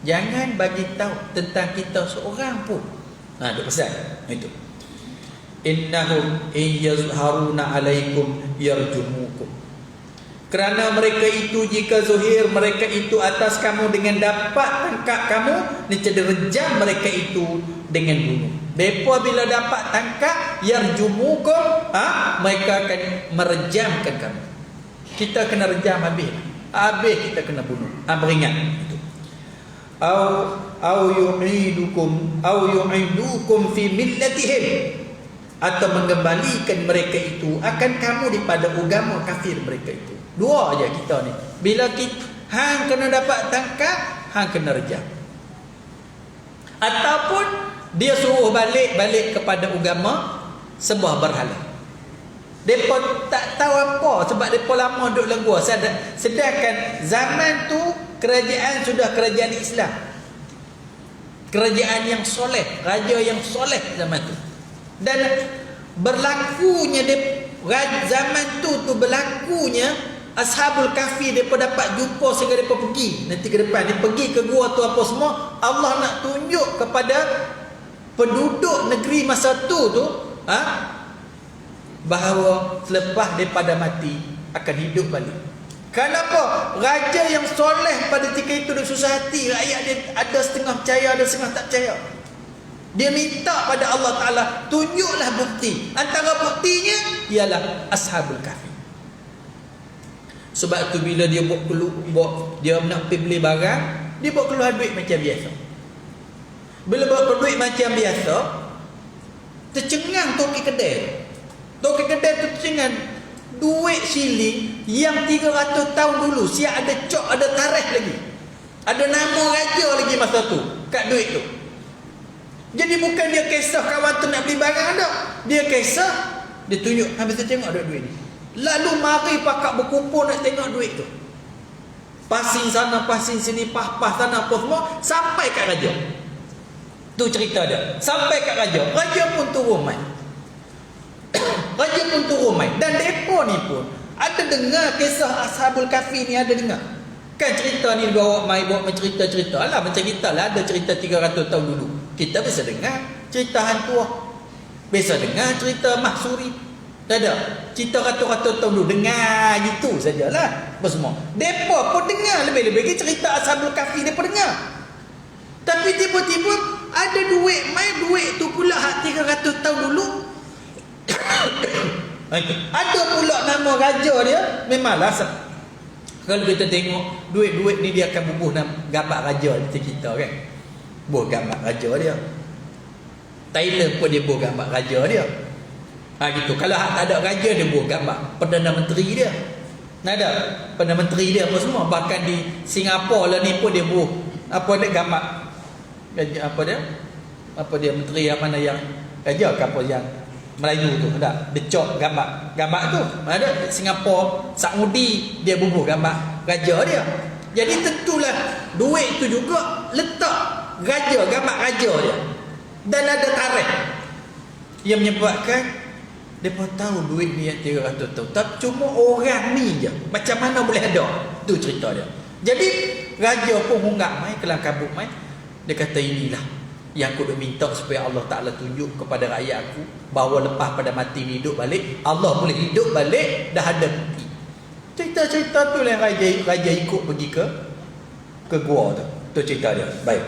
Jangan bagi tahu tentang kita seorang pun. Dia pesan. Itu. innahum in yazharuna alaikum yarjumukum. Kerana mereka itu jika zuhir mereka itu atas kamu dengan dapat tangkap kamu, niscaya rejam mereka itu dengan bunuh. Depa bila dapat tangkap yarjumukum, mereka akan merejamkan kamu. Kita kena rejam habis kita kena bunuh. Beringat itu. Au yu'idukum fi millatihim, atau mengembalikan mereka itu akan kamu daripada agama kafir mereka itu. Dua aja kita ni. Bila kita hang kena dapat tangkap, hang kena rejam. Ataupun dia suruh balik kepada agama sembah berhala. Depa tak tahu apa sebab depa lama duduk dalam gua. Sedangkan zaman tu kerajaan sudah kerajaan Islam. Kerajaan yang soleh, raja yang soleh zaman tu. Dan berlakunya zaman tu berlakunya Ashabul Kahfi mereka dapat jumpa sehingga mereka pergi nanti ke depan. Dia pergi ke gua tu apa semua, Allah nak tunjuk kepada penduduk negeri masa tu bahawa selepas daripada mati akan hidup balik. Kenapa? Raja yang soleh pada ketika itu dia susah hati, rakyat dia ada setengah percaya, ada setengah tak percaya. Dia minta pada Allah Ta'ala, tunjuklah bukti. Antara buktinya ialah Ashabul Kahfi. Sebab tu bila dia dia nak pergi beli barang, dia buat keluar duit macam biasa. Bila buat duit macam biasa, tercengang toki kedai. Toki kedai tu tercengang duit siling yang 300 tahun dulu, siap ada cok, ada tarikh lagi. Ada nama raja lagi masa tu kat duit tu. Jadi bukan dia kisah kawan tu nak beli barang dah. Dia kisah, dia tunjuk, habis tu tengok duit ni. Lalu mari pakak berkumpul nak tengok duit tu. Pasing sana, pasing sini, pah-pah sana apa semua, sampai kat raja. Tu cerita dia. Sampai kat raja. Raja pun turun mai. Raja pun turun mai. Dan depa ni pun ada dengar kisah Ashabul Kahfi ni, ada dengar. Kan cerita ni bawa mai buat cerita-cerita. Alah macam kita lah ada cerita 300 tahun dulu. Kita biasa dengar cerita hantu. Biasa dengar cerita Mahsuri. Tak ada. Cerita ratus-ratus tahun dulu dengar gitu sajalah. Apa semua. Depa pun dengar lebih-lebih cerita Ashabul Kahfi depa dengar. Tapi tiba-tiba ada duit mai, duit tu pula hak 300 tahun dulu. Ada pula nama raja dia, memanglah kalau kita tengok duit-duit ni dia akan bubuh gambar raja kita kan. Bubuh gambar raja dia. Thailand pun dia bubuh gambar raja dia. Gitu. Kalau tak ada raja dia bubuh gambar Perdana Menteri dia. Ada Perdana Menteri dia apa semua. Bahkan di Singapura lah ni pun dia bubuh apa dia gambar apa dia menteri yang mana yang raja ke apa yang Melayu tu ada decok gambar tu. Ada Singapura, Saudi dia bubuh gambar raja dia. Jadi tentulah duit tu juga letak raja, gambar raja dia. Dan ada tarikh yang menyebabkan mereka tahu duit ni yang 300 tahun. Tapi cuma orang ni je, macam mana boleh ada? Tu cerita dia. Jadi raja pun hunggak mai, kelang kabut mai. Dia kata inilah yang aku dah minta supaya Allah Ta'ala tunjuk kepada rakyat aku bahawa lepas pada mati ni hidup balik, Allah boleh hidup balik, dah ada bukti. Cerita-cerita tu yang raja ikut pergi ke gua tu. Tu cerita dia. Baik.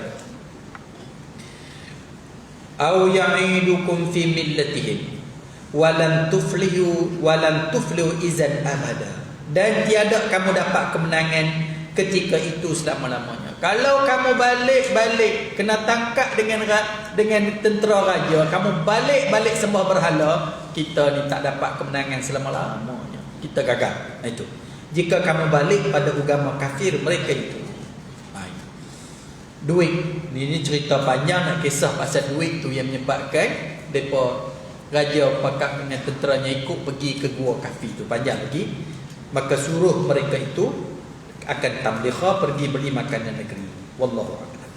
Au ya'idukum fi millatihim walan tuflihu izan abada. Dan tiada kamu dapat kemenangan ketika itu selama-lamanya. Kalau kamu balik kena tangkap dengan tentera raja, kamu balik sembah berhala, kita ni tak dapat kemenangan selama-lamanya. Kita gagal. Itu. Jika kamu balik pada agama kafir mereka itu. Duit. Ini cerita panjang nak kisah pasal duit tu yang menyebabkan depa raja pakak dengan tenteranya ikut pergi ke gua kafir tu. Panjang lagi. Maka suruh mereka itu akan tamliha pergi beli makanan negeri. Wallahu a'lam.